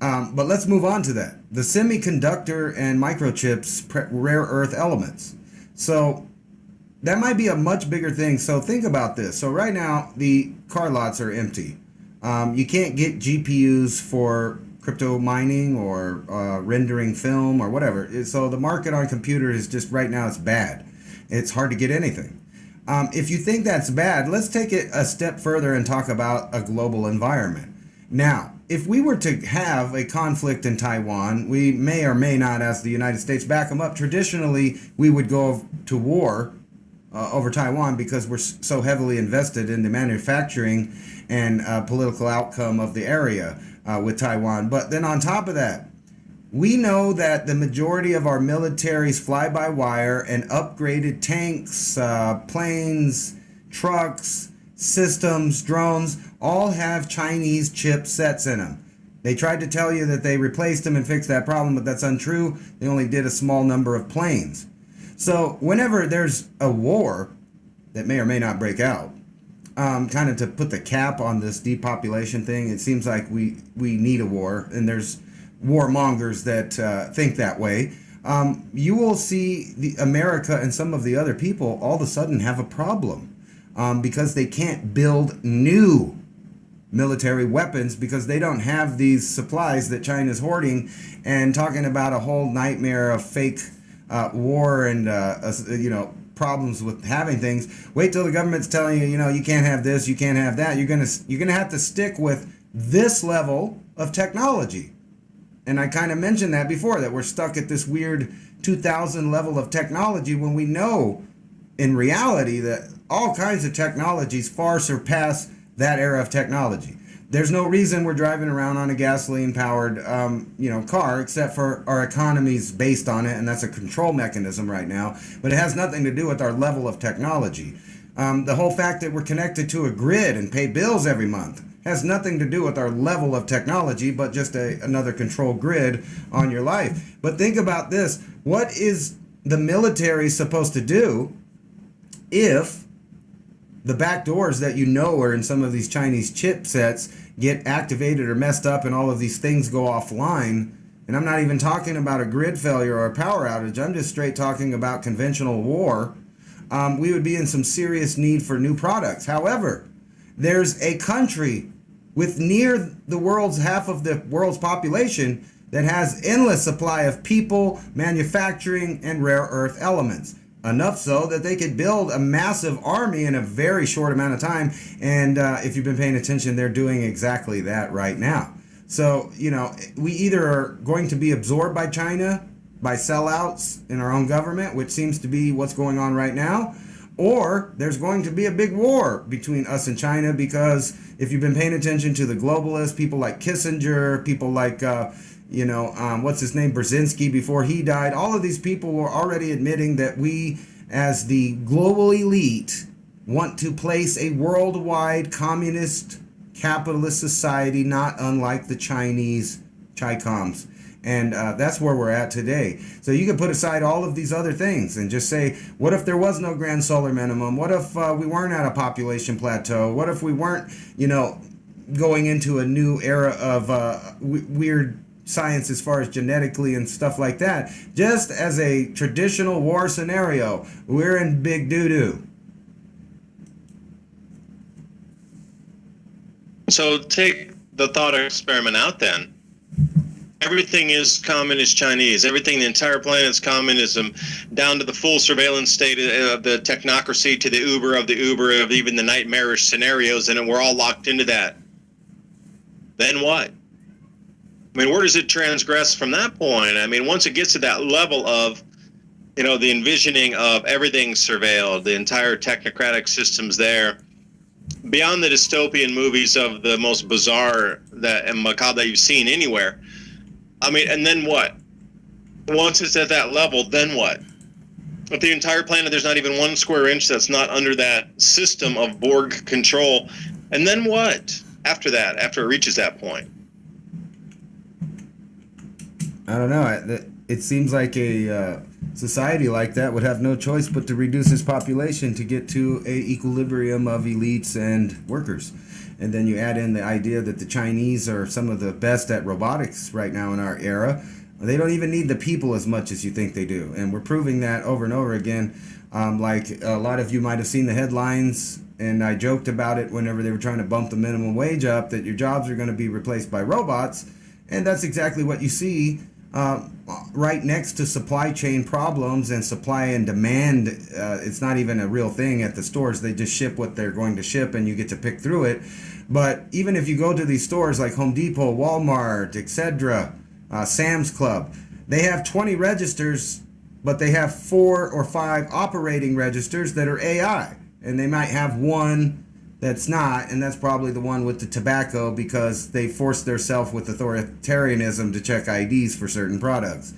But let's move on to that. The semiconductor and microchips, rare earth elements. So that might be a much bigger thing. So think about this. So right now, the car lots are empty. You can't get GPUs for crypto mining or rendering film or whatever. So the market on computers is just right now, it's bad. It's hard to get anything. If you think that's bad, let's take it a step further and talk about a global environment. Now, if we were to have a conflict in Taiwan, we may or may not, as the United States, back them up. Traditionally, we would go to war over Taiwan because we're so heavily invested in the manufacturing and political outcome of the area with Taiwan. But then on top of that, we know that the majority of our military's fly-by-wire and upgraded tanks, planes, trucks, systems, drones, all have Chinese chipsets in them. They tried to tell you that they replaced them and fixed that problem, but that's untrue. They only did a small number of planes. So whenever there's a war that may or may not break out, kind of to put the cap on this depopulation thing, it seems like we need a war, and there's warmongers that think that way. You will see the America and some of the other people all of a sudden have a problem because they can't build new military weapons because they don't have these supplies that China's hoarding, and talking about a whole nightmare of fake war and problems with having things. Wait till the government's telling you, you can't have this, you can't have that. You're gonna have to stick with this level of technology. And I kind of mentioned that before, that we're stuck at this weird 2000 level of technology when we know in reality that all kinds of technologies far surpass that era of technology. There's no reason we're driving around on a gasoline powered car, except for our economy's based on it, and that's a control mechanism right now. But it has nothing to do with our level of technology. The whole fact that we're connected to a grid and pay bills every month has nothing to do with our level of technology, but just another control grid on your life. But think about this. What is the military supposed to do if the back doors that you know are in some of these Chinese chipsets get activated or messed up and all of these things go offline? And I'm not even talking about a grid failure or a power outage. I'm just straight talking about conventional war. We would be in some serious need for new products. However, there's a country with near the world's half of the world's population that has endless supply of people, manufacturing, and rare earth elements. Enough so that they could build a massive army in a very short amount of time. And if you've been paying attention, they're doing exactly that right now. So, we either are going to be absorbed by China, by sellouts in our own government, which seems to be what's going on right now, or there's going to be a big war between us and China, because if you've been paying attention to the globalists, people like Kissinger, people like, what's his name, Brzezinski before he died, all of these people were already admitting that we, as the global elite, want to place a worldwide communist capitalist society, not unlike the Chinese Chi-Coms. And that's where we're at today. So you can put aside all of these other things and just say, what if there was no grand solar minimum? What if we weren't at a population plateau? What if we weren't, going into a new era of weird science as far as genetically and stuff like that? Just as a traditional war scenario, we're in big doo-doo. So take the thought experiment out then. Everything is communist Chinese. Everything, the entire planet is communism, down to the full surveillance state of the technocracy, to the Uber, of even the nightmarish scenarios, and we're all locked into that. Then what? I mean, where does it transgress from that point? I mean, once it gets to that level of, the envisioning of everything surveilled, the entire technocratic systems there, beyond the dystopian movies of the most bizarre and macabre that you've seen anywhere. I mean, and then what? Once it's at that level, then what? If the entire planet, there's not even 1 square inch that's not under that system of Borg control, and then what after that, after it reaches that point? I don't know. It seems like a society like that would have no choice but to reduce its population to get to a equilibrium of elites and workers. And then you add in the idea that the Chinese are some of the best at robotics right now in our era. They don't even need the people as much as you think they do. And we're proving that over and over again. Like a lot of you might have seen the headlines, and I joked about it whenever they were trying to bump the minimum wage up, that your jobs are going to be replaced by robots. And that's exactly what you see right next to supply chain problems and supply and demand. It's not even a real thing at the stores. They just ship what they're going to ship and you get to pick through it. But even if you go to these stores like Home Depot, Walmart, etc., Sam's Club, they have 20 registers, but they have 4 or 5 operating registers that are AI. And they might have one that's not, and that's probably the one with the tobacco, because they forced themselves with authoritarianism to check IDs for certain products.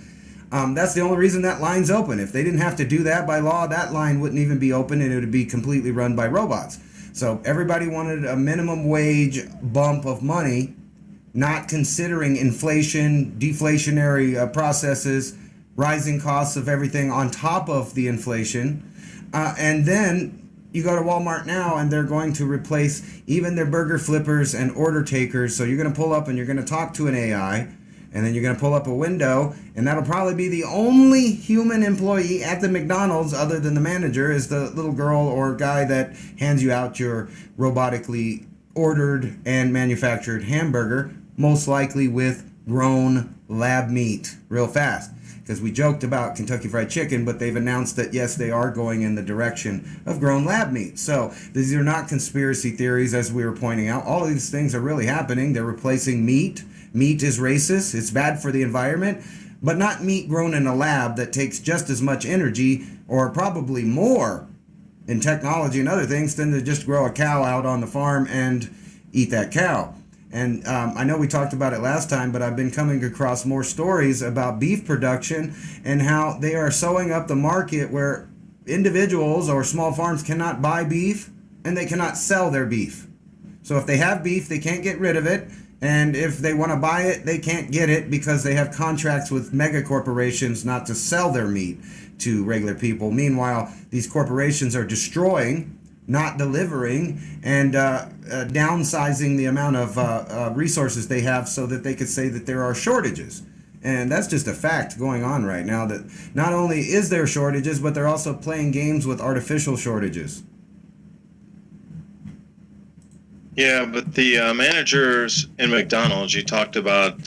That's the only reason that line's open. If they didn't have to do that by law, that line wouldn't even be open, and it would be completely run by robots. So everybody wanted a minimum wage bump of money, not considering inflation, deflationary processes, rising costs of everything on top of the inflation. And then you go to Walmart now and they're going to replace even their burger flippers and order takers. So you're going to pull up and you're going to talk to an AI, and then you're going to pull up a window, and that'll probably be the only human employee at the McDonald's other than the manager, is the little girl or guy that hands you out your robotically ordered and manufactured hamburger, most likely with grown lab meat real fast. Because we joked about Kentucky Fried Chicken, but they've announced that, yes, they are going in the direction of grown lab meat. So these are not conspiracy theories, as we were pointing out. All of these things are really happening. They're replacing meat. meat is racist, it's bad for the environment, but not meat grown in a lab that takes just as much energy or probably more in technology and other things than to just grow a cow out on the farm and eat that cow. And I know we talked about it last time, but I've been coming across more stories about beef production and how they are sewing up the market where individuals or small farms cannot buy beef and they cannot sell their beef. So if they have beef, they can't get rid of it. And if they want to buy it, they can't get it because they have contracts with mega corporations not to sell their meat to regular people. Meanwhile, these corporations are destroying, not delivering, and downsizing the amount of resources they have so that they could say that there are shortages. And that's just a fact going on right now, that not only is there shortages, but they're also playing games with artificial shortages. Yeah, but the managers in McDonald's, you talked about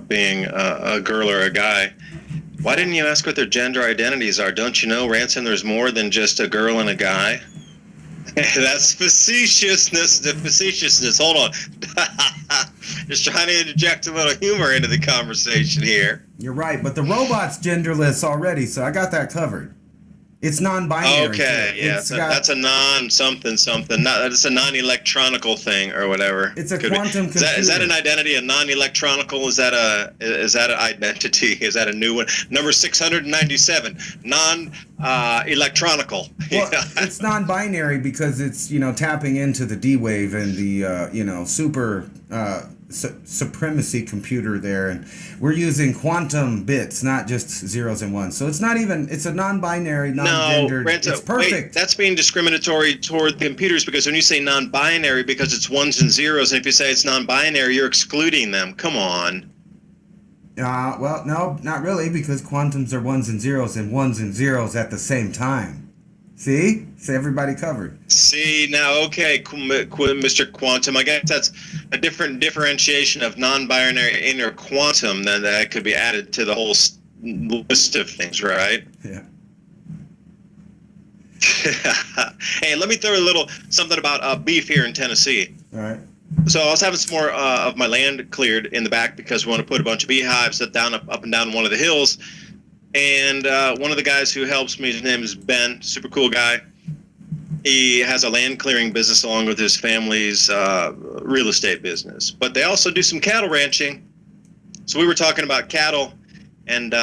being a girl or a guy. Why didn't you ask what their gender identities are? Don't you know, Ransom, there's more than just a girl and a guy? That's facetiousness. The facetiousness. Hold on. Just trying to interject a little humor into the conversation here. You're right, but the robot's genderless already, so I got that covered. It's non-binary. Okay, yeah, that's a non-something. It's a non-electronical thing or whatever. It's a quantum computer. Is that an identity? A non-electronical? Is that an identity? Is that a new one? Number 697. Non-electronical. Well, it's non-binary because it's tapping into the D wave and the super supremacy computer there, and we're using quantum bits, not just zeros and ones. So it's not even, it's a non-binary, non-gendered. No, it's perfect. Wait, that's being discriminatory toward the computers, because when you say non-binary, because it's ones and zeros, and if you say it's non-binary, you're excluding them. Come on. Well, no, not really, because quantums are ones and zeros at the same time. See? So everybody covered. See, now, okay, Mr. Quantum, I guess that's a different differentiation of non-binary inner quantum that could be added to the whole list of things, right? Yeah. Hey, let me throw a little something about beef here in Tennessee. All right. So I was having some more of my land cleared in the back because we want to put a bunch of beehives up and down one of the hills. And one of the guys who helps me, his name is Ben, super cool guy. He has a land clearing business along with his family's real estate business. But they also do some cattle ranching. So we were talking about cattle. And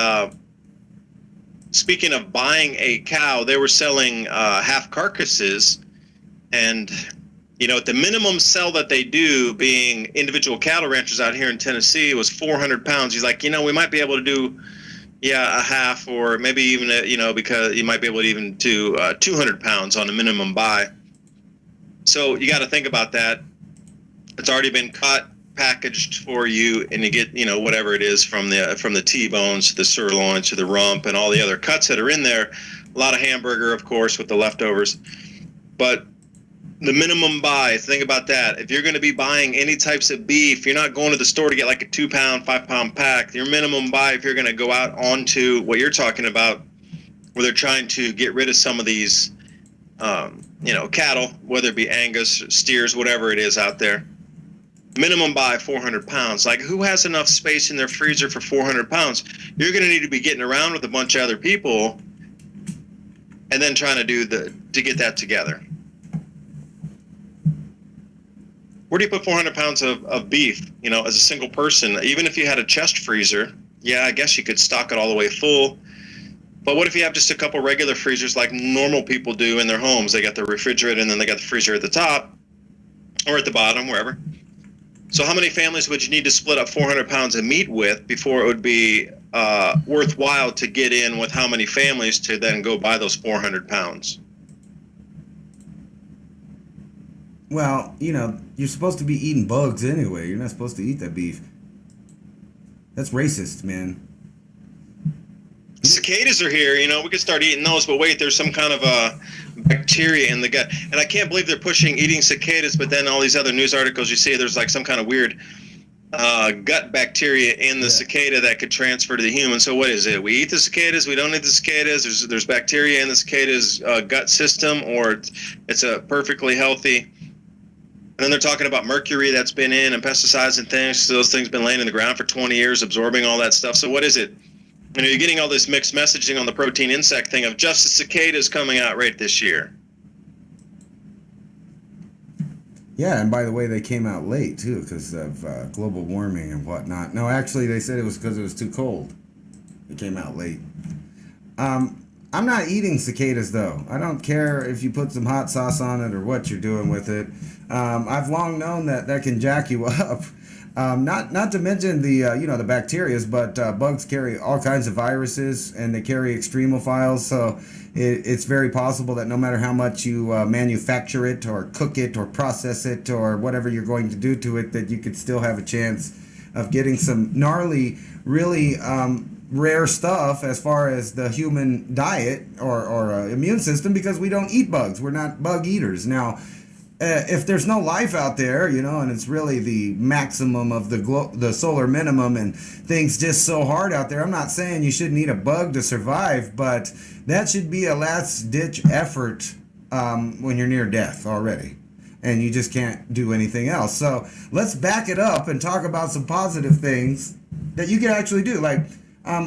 speaking of buying a cow, they were selling half carcasses. And, the minimum sell that they do, being individual cattle ranchers out here in Tennessee, was 400 pounds. He's like, we might be able to do a half, or maybe even, because you might be able to even do 200 pounds on a minimum buy. So you got to think about that. It's already been cut, packaged for you, and you get, whatever it is from the T-bones to the sirloin to the rump and all the other cuts that are in there. A lot of hamburger, of course, with the leftovers. But the minimum buy, think about that. If you're going to be buying any types of beef, you're not going to the store to get like a 2-pound, 5-pound pack. Your minimum buy, if you're going to go out onto what you're talking about, where they're trying to get rid of some of these, cattle, whether it be Angus, steers, whatever it is out there, minimum buy 400 pounds. Like, who has enough space in their freezer for 400 pounds? You're going to need to be getting around with a bunch of other people and then trying to get that together. Where do you put 400 pounds of beef, as a single person? Even if you had a chest freezer, yeah, I guess you could stock it all the way full. But what if you have just a couple regular freezers like normal people do in their homes? They got the refrigerator and then they got the freezer at the top or at the bottom, wherever. So how many families would you need to split up 400 pounds of meat with before it would be worthwhile to get in with how many families to then go buy those 400 pounds? Well, you're supposed to be eating bugs anyway. You're not supposed to eat that beef. That's racist, man. Cicadas are here, we could start eating those, but wait, there's some kind of bacteria in the gut. And I can't believe they're pushing eating cicadas, but then all these other news articles you see, there's like some kind of weird gut bacteria in the cicada that could transfer to the human. So what is it? We eat the cicadas, we don't eat the cicadas, there's bacteria in the cicada's gut system, or it's a perfectly healthy And then they're talking about mercury that's been in and pesticides and things. So those things been laying in the ground for 20 years, absorbing all that stuff. So what is it? You're getting all this mixed messaging on the protein insect thing of just the cicadas coming out right this year. Yeah, and by the way, they came out late too because of global warming and whatnot. No, actually, they said it was because it was too cold. It came out late. I'm not eating cicadas though. I don't care if you put some hot sauce on it or what you're doing with it. I've long known that can jack you up. Not to mention the the bacterias, but bugs carry all kinds of viruses and they carry extremophiles. So it's very possible that no matter how much you manufacture it or cook it or process it or whatever you're going to do to it, that you could still have a chance of getting some gnarly, really rare stuff as far as the human diet or immune system, because we don't eat bugs. We're not bug eaters. Now, if there's no life out there, and it's really the maximum of the solar minimum and things just so hard out there, I'm not saying you shouldn't eat a bug to survive, but that should be a last-ditch effort when you're near death already. And you just can't do anything else. So let's back it up and talk about some positive things that you can actually do. Like,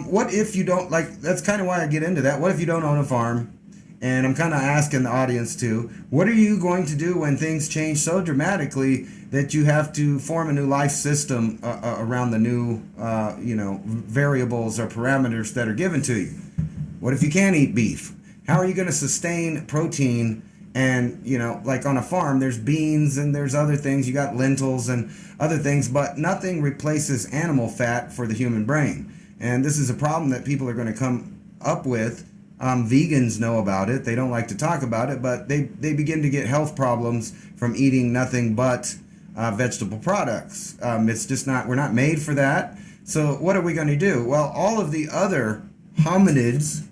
what if you don't, that's kind of why I get into that. What if you don't own a farm? And I'm kind of asking the audience too, what are you going to do when things change so dramatically that you have to form a new life system around the new, variables or parameters that are given to you? What if you can't eat beef? How are you going to sustain protein? And, like on a farm, there's beans and there's other things. You got lentils and other things, but nothing replaces animal fat for the human brain. And this is a problem that people are going to come up with. Vegans know about it. They don't like to talk about it, but they begin to get health problems from eating nothing but vegetable products. It's just we're not made for that. So what are we going to do? Well, all of the other hominids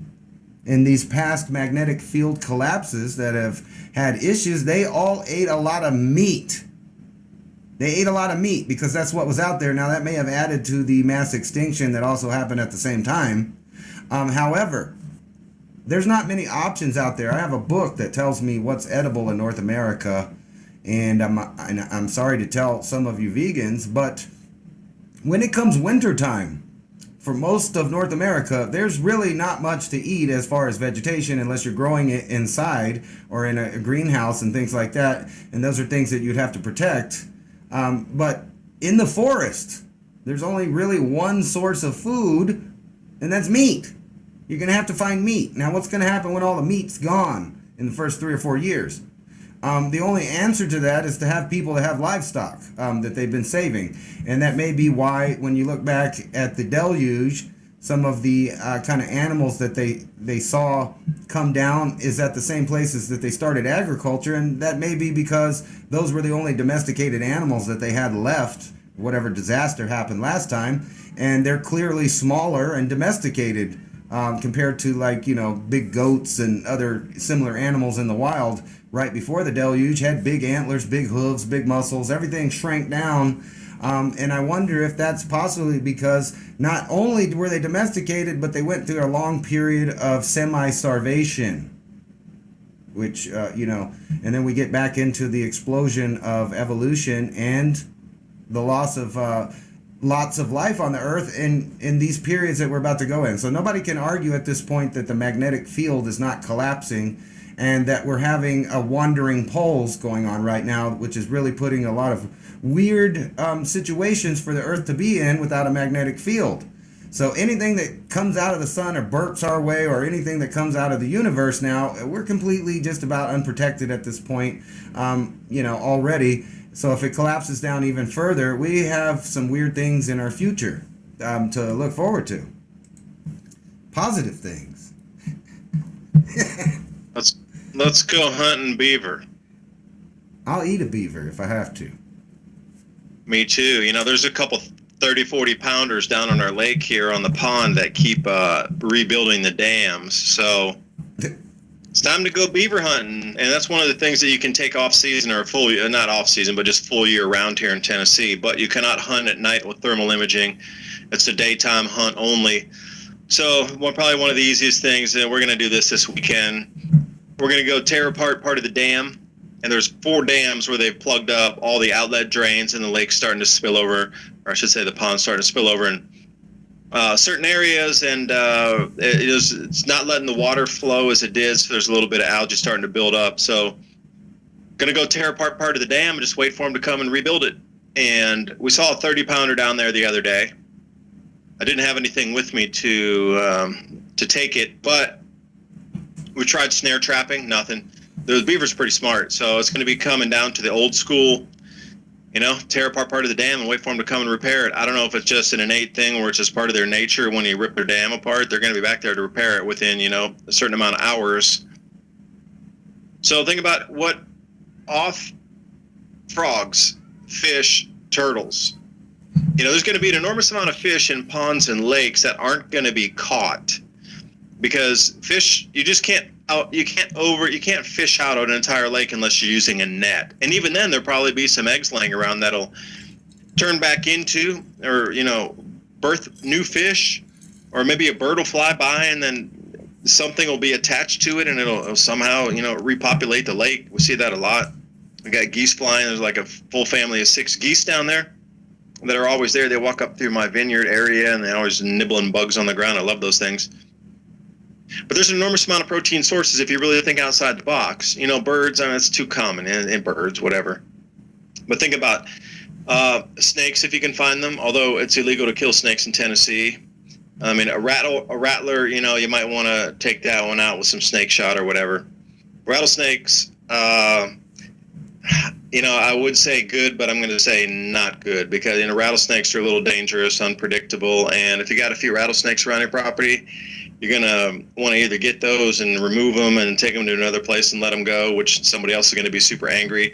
in these past magnetic field collapses that have had issues, they all ate a lot of meat. They ate a lot of meat because that's what was out there. Now, that may have added to the mass extinction that also happened at the same time. However, there's not many options out there. I have a book that tells me what's edible in North America, and I'm sorry to tell some of you vegans, but when it comes wintertime, for most of North America, there's really not much to eat as far as vegetation unless you're growing it inside or in a greenhouse and things like that, and those are things that you'd have to protect. But in the forest, there's only really one source of food, and that's meat. You're going to have to find meat. Now, what's going to happen when all the meat's gone in the first 3 or 4 years? The only answer to that is to have people that have livestock that they've been saving. And that may be why, when you look back at the deluge, some of the kind of animals that they saw come down is at the same places that they started agriculture. And that may be because those were the only domesticated animals that they had left, whatever disaster happened last time. And they're clearly smaller and domesticated compared to big goats and other similar animals in the wild right before the deluge. Had big antlers, big hooves, big muscles, everything shrank down. And I wonder if that's possibly because not only were they domesticated, but they went through a long period of semi-starvation, which, and then we get back into the explosion of evolution and the loss of lots of life on the earth in these periods that we're about to go in. So nobody can argue at this point that the magnetic field is not collapsing and that we're having a wandering poles going on right now, which is really putting a lot of weird situations for the earth to be in without a magnetic field. So anything that comes out of the sun or burps our way or anything that comes out of the universe now, we're completely just about unprotected at this point, already. So if it collapses down even further, we have some weird things in our future to look forward to. Positive things. Let's go hunting beaver. I'll eat a beaver if I have to. Me too. There's a couple 30, 40 pounders down on our lake here on the pond that keep rebuilding the dams. So it's time to go beaver hunting. And that's one of the things that you can take off season or not off season, but just full year round here in Tennessee. But you cannot hunt at night with thermal imaging. It's a daytime hunt only. So probably one of the easiest things, and we're going to do this weekend. We're going to go tear apart part of the dam and there's 4 dams where they've plugged up all the outlet drains, and the lake's starting to spill over, or I should say the pond's starting to spill over in certain areas, and it's not letting the water flow as it did, so there's a little bit of algae starting to build up. So going to go tear apart part of the dam and just wait for them to come and rebuild it. And we saw a 30-pounder down there the other day. I didn't have anything with me to take it, but we tried snare trapping, nothing. The beaver's pretty smart, so it's going to be coming down to the old school, tear apart part of the dam and wait for them to come and repair it. I don't know if it's just an innate thing or it's just part of their nature. When you rip their dam apart, they're going to be back there to repair it within, a certain amount of hours. So think about what off frogs, fish, turtles. There's going to be an enormous amount of fish in ponds and lakes that aren't going to be caught, because fish, you can't fish out an entire lake unless you're using a net. And even then, there'll probably be some eggs laying around that'll turn back into, or birth new fish, or maybe a bird will fly by and then something will be attached to it and it'll somehow repopulate the lake. We see that a lot. We got geese flying. There's like a full family of 6 geese down there that are always there. They walk up through my vineyard area and they're always nibbling bugs on the ground. I love those things. But there's an enormous amount of protein sources if you really think outside the box. Birds, it's too common, and birds, whatever. But think about snakes if you can find them, although it's illegal to kill snakes in Tennessee. I mean, a rattler, you might want to take that one out with some snake shot or whatever. Rattlesnakes, I would say good, but I'm going to say not good, because rattlesnakes are a little dangerous, unpredictable, and if you got a few rattlesnakes around your property, you're going to want to either get those and remove them and take them to another place and let them go, which somebody else is going to be super angry.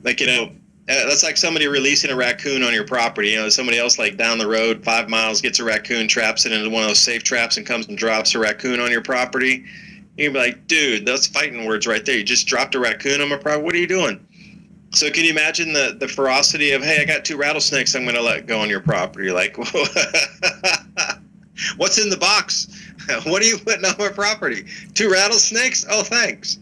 That's like somebody releasing a raccoon on your property. Somebody else like down the road 5 miles gets a raccoon, traps it into one of those safe traps and comes and drops a raccoon on your property. You'd be like, dude, that's fighting words right there. You just dropped a raccoon on my property. What are you doing? So can you imagine the ferocity of, hey, I got 2 rattlesnakes I'm going to let go on your property? You're like, what's in the box? What are you putting on my property? 2 rattlesnakes? Oh, thanks. So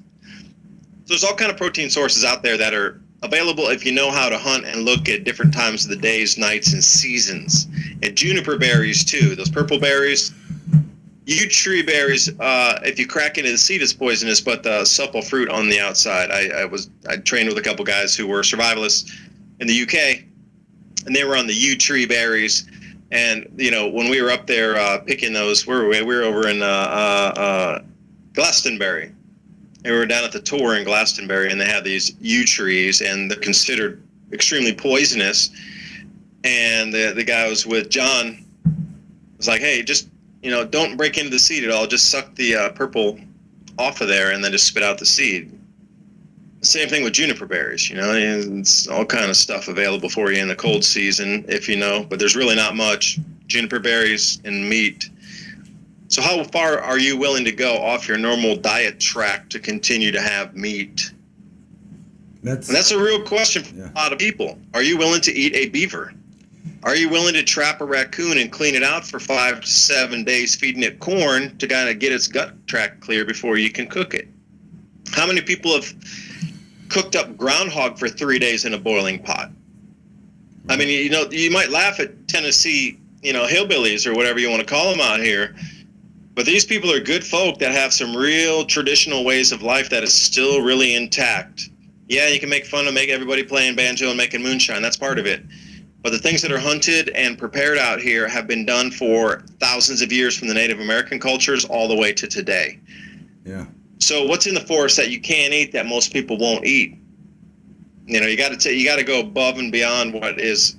there's all kind of protein sources out there that are available if you know how to hunt and look at different times of the days, nights, and seasons. And juniper berries, too. Those purple berries. Yew tree berries, if you crack into the seed, it's poisonous, but the supple fruit on the outside. I trained with a couple guys who were survivalists in the UK, and they were on the yew tree berries. And when we were up there picking those, where were we? We were over in Glastonbury. And we were down at the tour in Glastonbury, and they have these yew trees, and they're considered extremely poisonous. And the guy I was with, John, was like, hey, just don't break into the seed at all. Just suck the purple off of there and then just spit out the seed. Same thing with juniper berries. It's all kind of stuff available for you in the cold season, if but there's really not much. Juniper berries and meat. So how far are you willing to go off your normal diet track to continue to have meat? That's a real question for a lot of people. Are you willing to eat a beaver? Are you willing to trap a raccoon and clean it out for 5 to 7 days, feeding it corn to kind of get its gut tract clear before you can cook it? How many people have cooked up groundhog for 3 days in a boiling pot? I mean, you might laugh at Tennessee, hillbillies or whatever you want to call them out here, but these people are good folk that have some real traditional ways of life that is still really intact. Yeah, you can make fun of everybody playing banjo and making moonshine. That's part of it. But the things that are hunted and prepared out here have been done for thousands of years, from the Native American cultures all the way to today. Yeah. So what's in the forest that you can't eat that most people won't eat? You got to go above and beyond what is,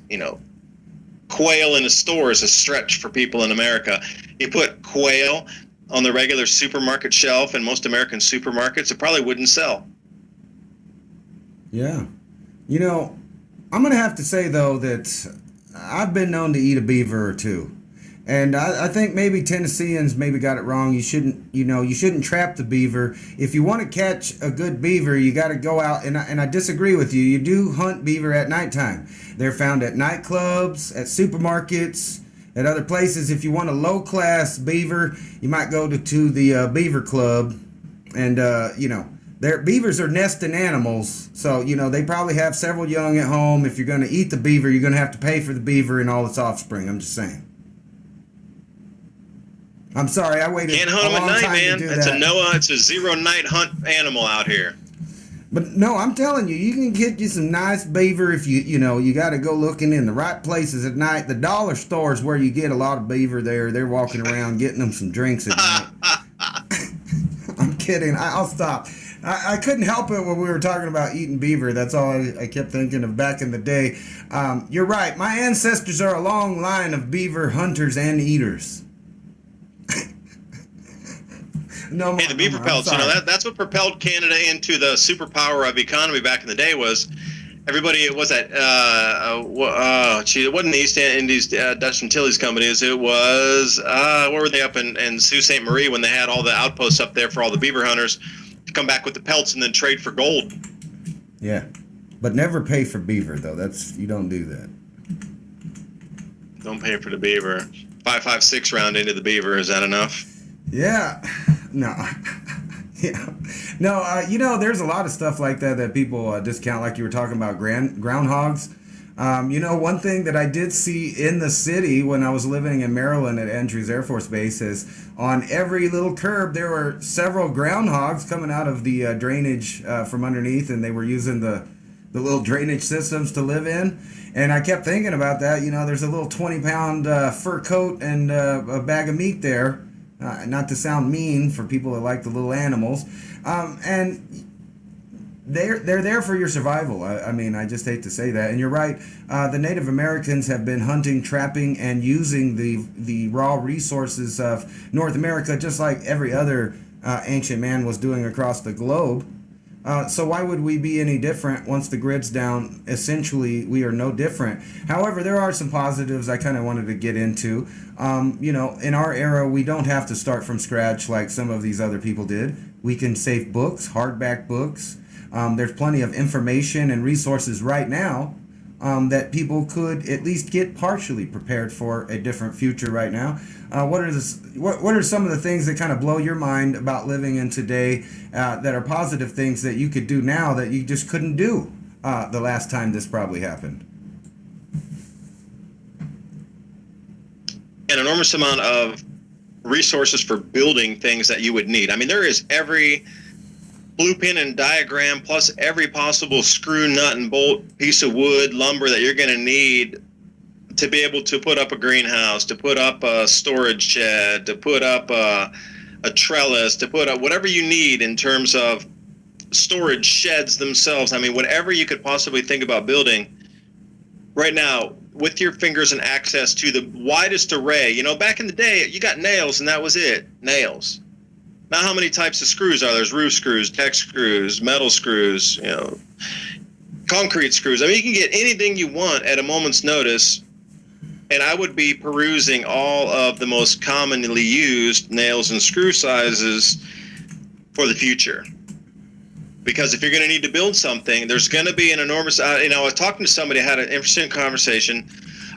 quail in a store is a stretch for people in America. You put quail on the regular supermarket shelf in most American supermarkets, it probably wouldn't sell. Yeah. I'm going to have to say, though, that I've been known to eat a beaver or 2. And I think maybe Tennesseans maybe got it wrong. You shouldn't trap the beaver. If you want to catch a good beaver, you got to go out, and I disagree with you. You do hunt beaver at nighttime. They're found at nightclubs, at supermarkets, at other places. If you want a low-class beaver, you might go to the beaver club, and, Beavers are nesting animals, so they probably have several young at home. If you're going to eat the beaver, you're going to have to pay for the beaver and all its offspring. I'm just saying. I'm sorry, I waited Can't a hunt them long at night, time man. to do It's that. it's a 0 night hunt animal out here. But no, I'm telling you, you can get you some nice beaver if you got to go looking in the right places at night. The dollar stores where you get a lot of beaver there. They're walking around getting them some drinks at night. I'm kidding. I'll stop. I couldn't help it when we were talking about eating beaver. That's all I kept thinking of back in the day. You're right. My ancestors are a long line of beaver hunters and eaters. No more, Hey, the beaver I'm pelts, sorry. that's what propelled Canada into the superpower of economy back in the day. Was everybody? It was that it wasn't the East Indies Dutch Antilles companies. It was where were they up in Sault Ste. Marie when they had all the outposts up there for all the beaver hunters to come back with the pelts and then trade for gold. Yeah, but never pay for beaver though. You don't do that. Don't pay for the beaver. 5.56 round into the beaver. Is that enough? Yeah, no, yeah, no. There's a lot of stuff like that people discount, like you were talking about groundhogs. One thing that I did see in the city when I was living in Maryland at Andrews Air Force Base is on every little curb there were several groundhogs coming out of the drainage from underneath, and they were using the little drainage systems to live in. And I kept thinking about that. There's a little 20-pound fur coat and a bag of meat there. Not to sound mean for people that like the little animals, and they're there for your survival. I mean, I just hate to say that. And you're right. The Native Americans have been hunting, trapping, and using the raw resources of North America, just like every other ancient man was doing across the globe. So why would we be any different once the grid's down? Essentially, we are no different. However, there are some positives I kind of wanted to get into. In our era, we don't have to start from scratch like some of these other people did. We can save books, hardback books. There's plenty of information and resources right now that people could at least get partially prepared for a different future right now. What are some of the things that kind of blow your mind about living in today that are positive things that you could do now that you just couldn't do the last time this probably happened? An enormous amount of resources for building things that you would need. I mean, there is every blueprint and diagram plus every possible screw, nut, and bolt piece of wood, lumber that you're going to need to be able to put up a greenhouse, to put up a storage shed, to put up a trellis, to put up whatever you need in terms of storage sheds themselves. I mean, whatever you could possibly think about building right now with your fingers and access to the widest array. Back in the day, you got nails and that was it. Nails. Now, how many types of screws are there? There's roof screws, deck screws, metal screws, concrete screws. I mean, you can get anything you want at a moment's notice. And I would be perusing all of the most commonly used nails and screw sizes for the future. Because if you're going to need to build something, there's going to be an enormous, I was talking to somebody, I had an interesting conversation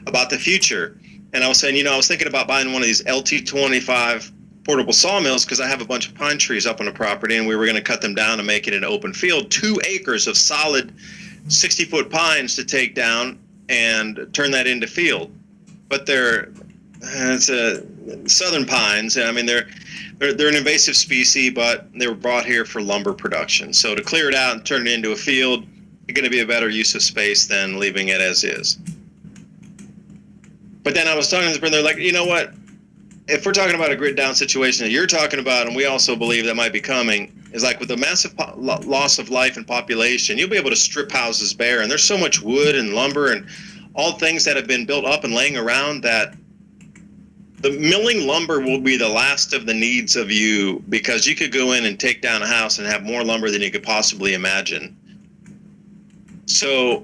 about the future. And I was saying, I was thinking about buying one of these LT25 portable sawmills because I have a bunch of pine trees up on the property, and we were going to cut them down and make it an open field. 2 acres of solid 60-foot pines to take down and turn that into field. But it's southern pines. I mean, they're an invasive species, but they were brought here for lumber production. So to clear it out and turn it into a field, it's going to be a better use of space than leaving it as is. But then I was talking to this friend, they're like, you know what? If we're talking about a grid down situation that you're talking about, and we also believe that might be coming, is like with the massive loss of life and population, you'll be able to strip houses bare. And there's so much wood and lumber and all things that have been built up and laying around that the milling lumber will be the last of the needs of you, because you could go in and take down a house and have more lumber than you could possibly imagine. So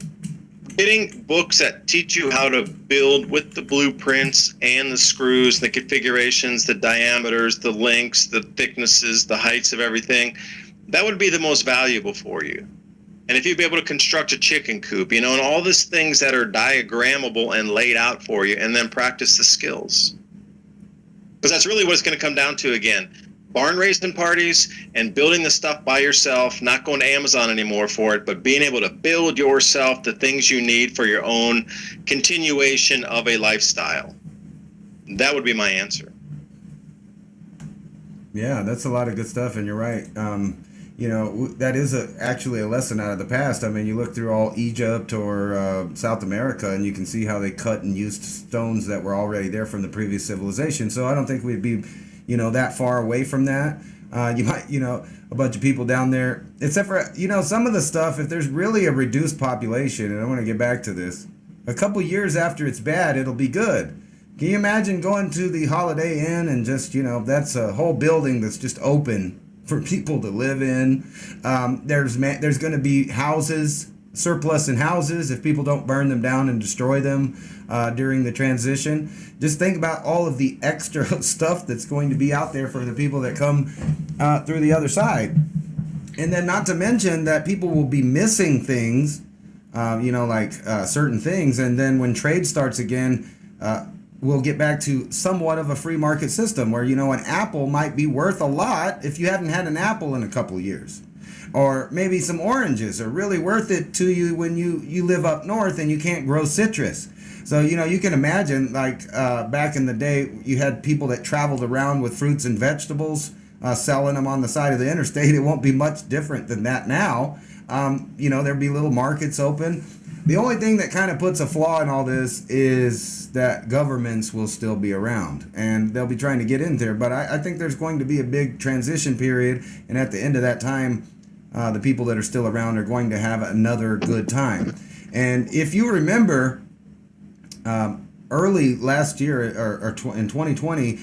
getting books that teach you how to build with the blueprints and the screws, the configurations, the diameters, the lengths, the thicknesses, the heights of everything, that would be the most valuable for you. And if you'd be able to construct a chicken coop, and all these things that are diagrammable and laid out for you, and then practice the skills. Because that's really what it's going to come down to again. barn raising parties and building the stuff by yourself, not going to Amazon anymore for it, but being able to build yourself the things you need for your own continuation of a lifestyle. That would be my answer. Yeah, that's a lot of good stuff, and you're right. That is actually a lesson out of the past. I mean, you look through all Egypt or South America, and you can see how they cut and used stones that were already there from the previous civilization. So I don't think we'd be, that far away from that. You might, a bunch of people down there, except for, some of the stuff, if there's really a reduced population, and I want to get back to this, a couple years after it's bad, it'll be good. Can you imagine going to the Holiday Inn and just, that's a whole building that's just open for people to live in. There's going to be houses, surplus in houses, if people don't burn them down and destroy them during the transition. Just think about all of the extra stuff that's going to be out there for the people that come through the other side. And then not to mention that people will be missing things, like certain things. And then when trade starts again, we'll get back to somewhat of a free market system where, an apple might be worth a lot if you hadn't had an apple in a couple of years. Or maybe some oranges are really worth it to you when you live up north and you can't grow citrus. So, you can imagine, like, back in the day, you had people that traveled around with fruits and vegetables, selling them on the side of the interstate. It won't be much different than that now. There'll be little markets open. The only thing that kind of puts a flaw in all this is that governments will still be around and they'll be trying to get in there. But I think there's going to be a big transition period. And at the end of that time, the people that are still around are going to have another good time. And if you remember, early last year in 2020,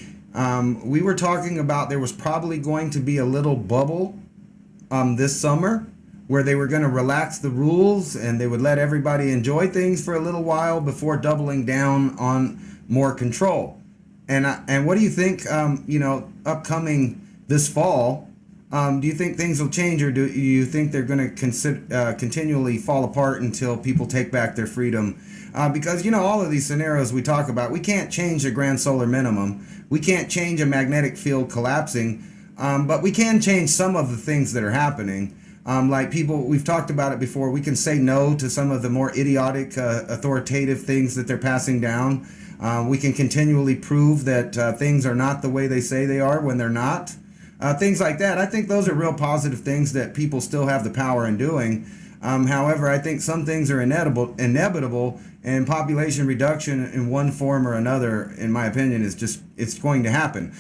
we were talking about there was probably going to be a little bubble this summer where they were going to relax the rules and they would let everybody enjoy things for a little while before doubling down on more control. And what do you think, upcoming this fall, do you think things will change, or do you think they're going to continually fall apart until people take back their freedom? Because, all of these scenarios we talk about, we can't change the grand solar minimum. We can't change a magnetic field collapsing, but we can change some of the things that are happening. Like people, we've talked about it before, we can say no to some of the more idiotic, authoritative things that they're passing down. We can continually prove that things are not the way they say they are when they're not. Things like that. I think those are real positive things that people still have the power in doing. However, I think some things are inevitable, and population reduction in one form or another, in my opinion, it's going to happen.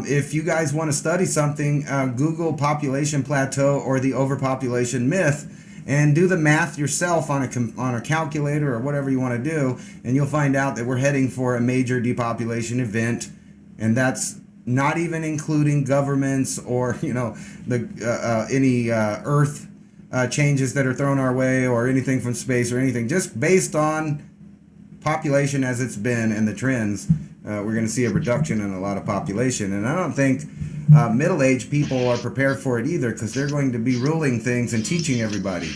If you guys want to study something, Google population plateau or the overpopulation myth, and do the math yourself on a calculator or whatever you want to do, and you'll find out that we're heading for a major depopulation event, and that's not even including governments or any Earth changes that are thrown our way or anything from space or anything. Just based on population as it's been and the trends, we're going to see a reduction in a lot of population. And I don't think middle-aged people are prepared for it either, because they're going to be ruling things and teaching everybody.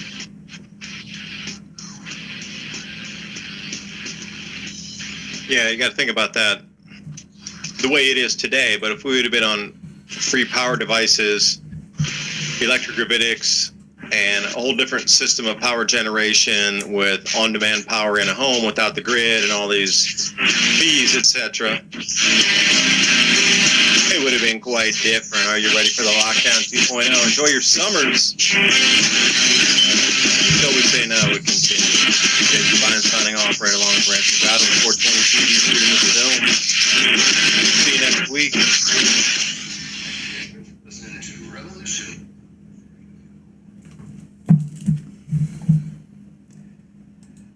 Yeah, you got to think about that the way it is today. But if we would have been on free power devices, electric gravitics, and a whole different system of power generation with on-demand power in a home without the grid and all these fees, etc., it would have been quite different. Are you ready for the lockdown 2.0? Enjoy your summers. Until we say no, we continue. James Devine signing off right along with Ransom Battle, 420 TV, shooting with the film. See you next week. Listening to Revolution.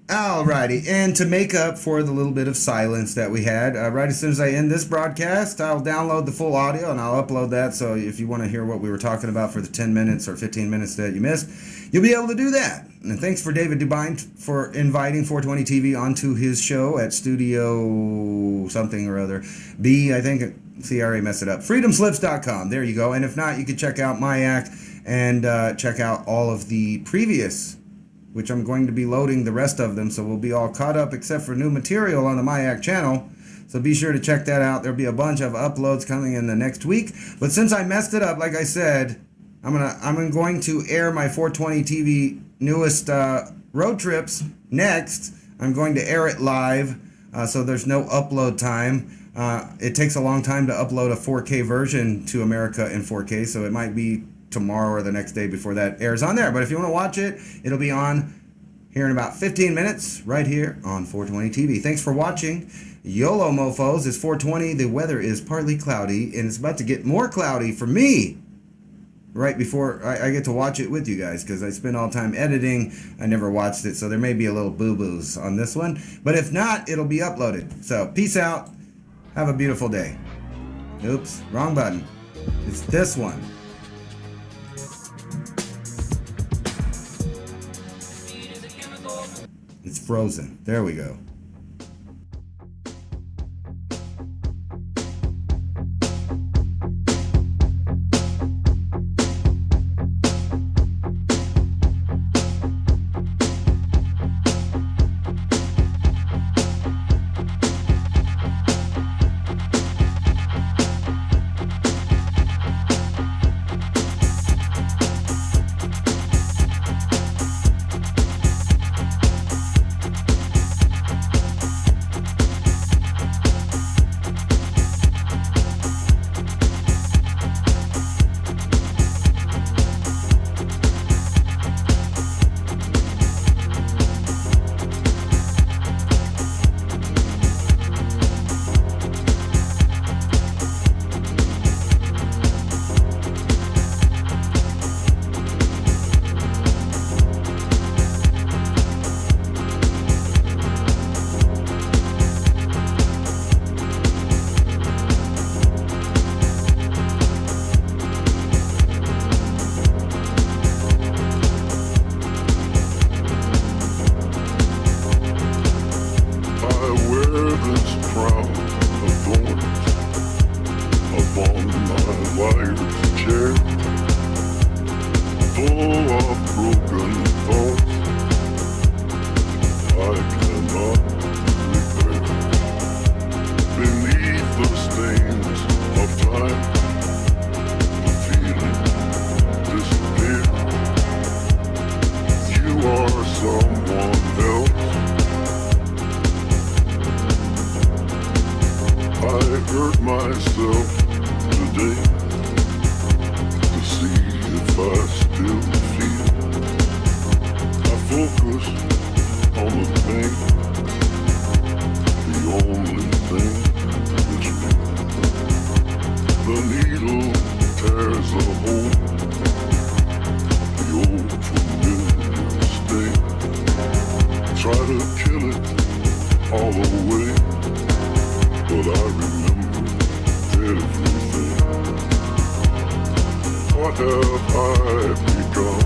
Alrighty, and to make up for the little bit of silence that we had, right as soon as I end this broadcast, I'll download the full audio and I'll upload that. So if you want to hear what we were talking about for the 10 minutes or 15 minutes that you missed, you'll be able to do that. And thanks for David Dubine for inviting 420 TV onto his show at Studio something or other. B, I think, see, I already messed it up. freedomslips.com. There you go. And if not, you can check out MIAC and check out all of the previous, which I'm going to be loading the rest of them, so we'll be all caught up except for new material on the MIAC channel. So be sure to check that out. There'll be a bunch of uploads coming in the next week. But since I messed it up, like I said, I'm going to air my 420 TV newest road trips next. I'm going to air it live, so there's no upload time. It takes a long time to upload a 4K version to America in 4K, so it might be tomorrow or the next day before that airs on there. But if you want to watch it, it'll be on here in about 15 minutes right here on 420 TV. Thanks for watching. YOLO mofos, it's 420. The weather is partly cloudy, and it's about to get more cloudy for me right before I get to watch it with you guys, because I spend all the time editing. I never watched it, so there may be a little boo-boos on this one. But if not, it'll be uploaded. So peace out. Have a beautiful day. Oops, wrong button. It's this one. It's frozen. There we go. Hurt myself today to see if I still feel. I focus on the thing, the only thing that's real. The needle tears a hole, the old familiar sting. Try to kill it all away, but I remember everything. What have I become?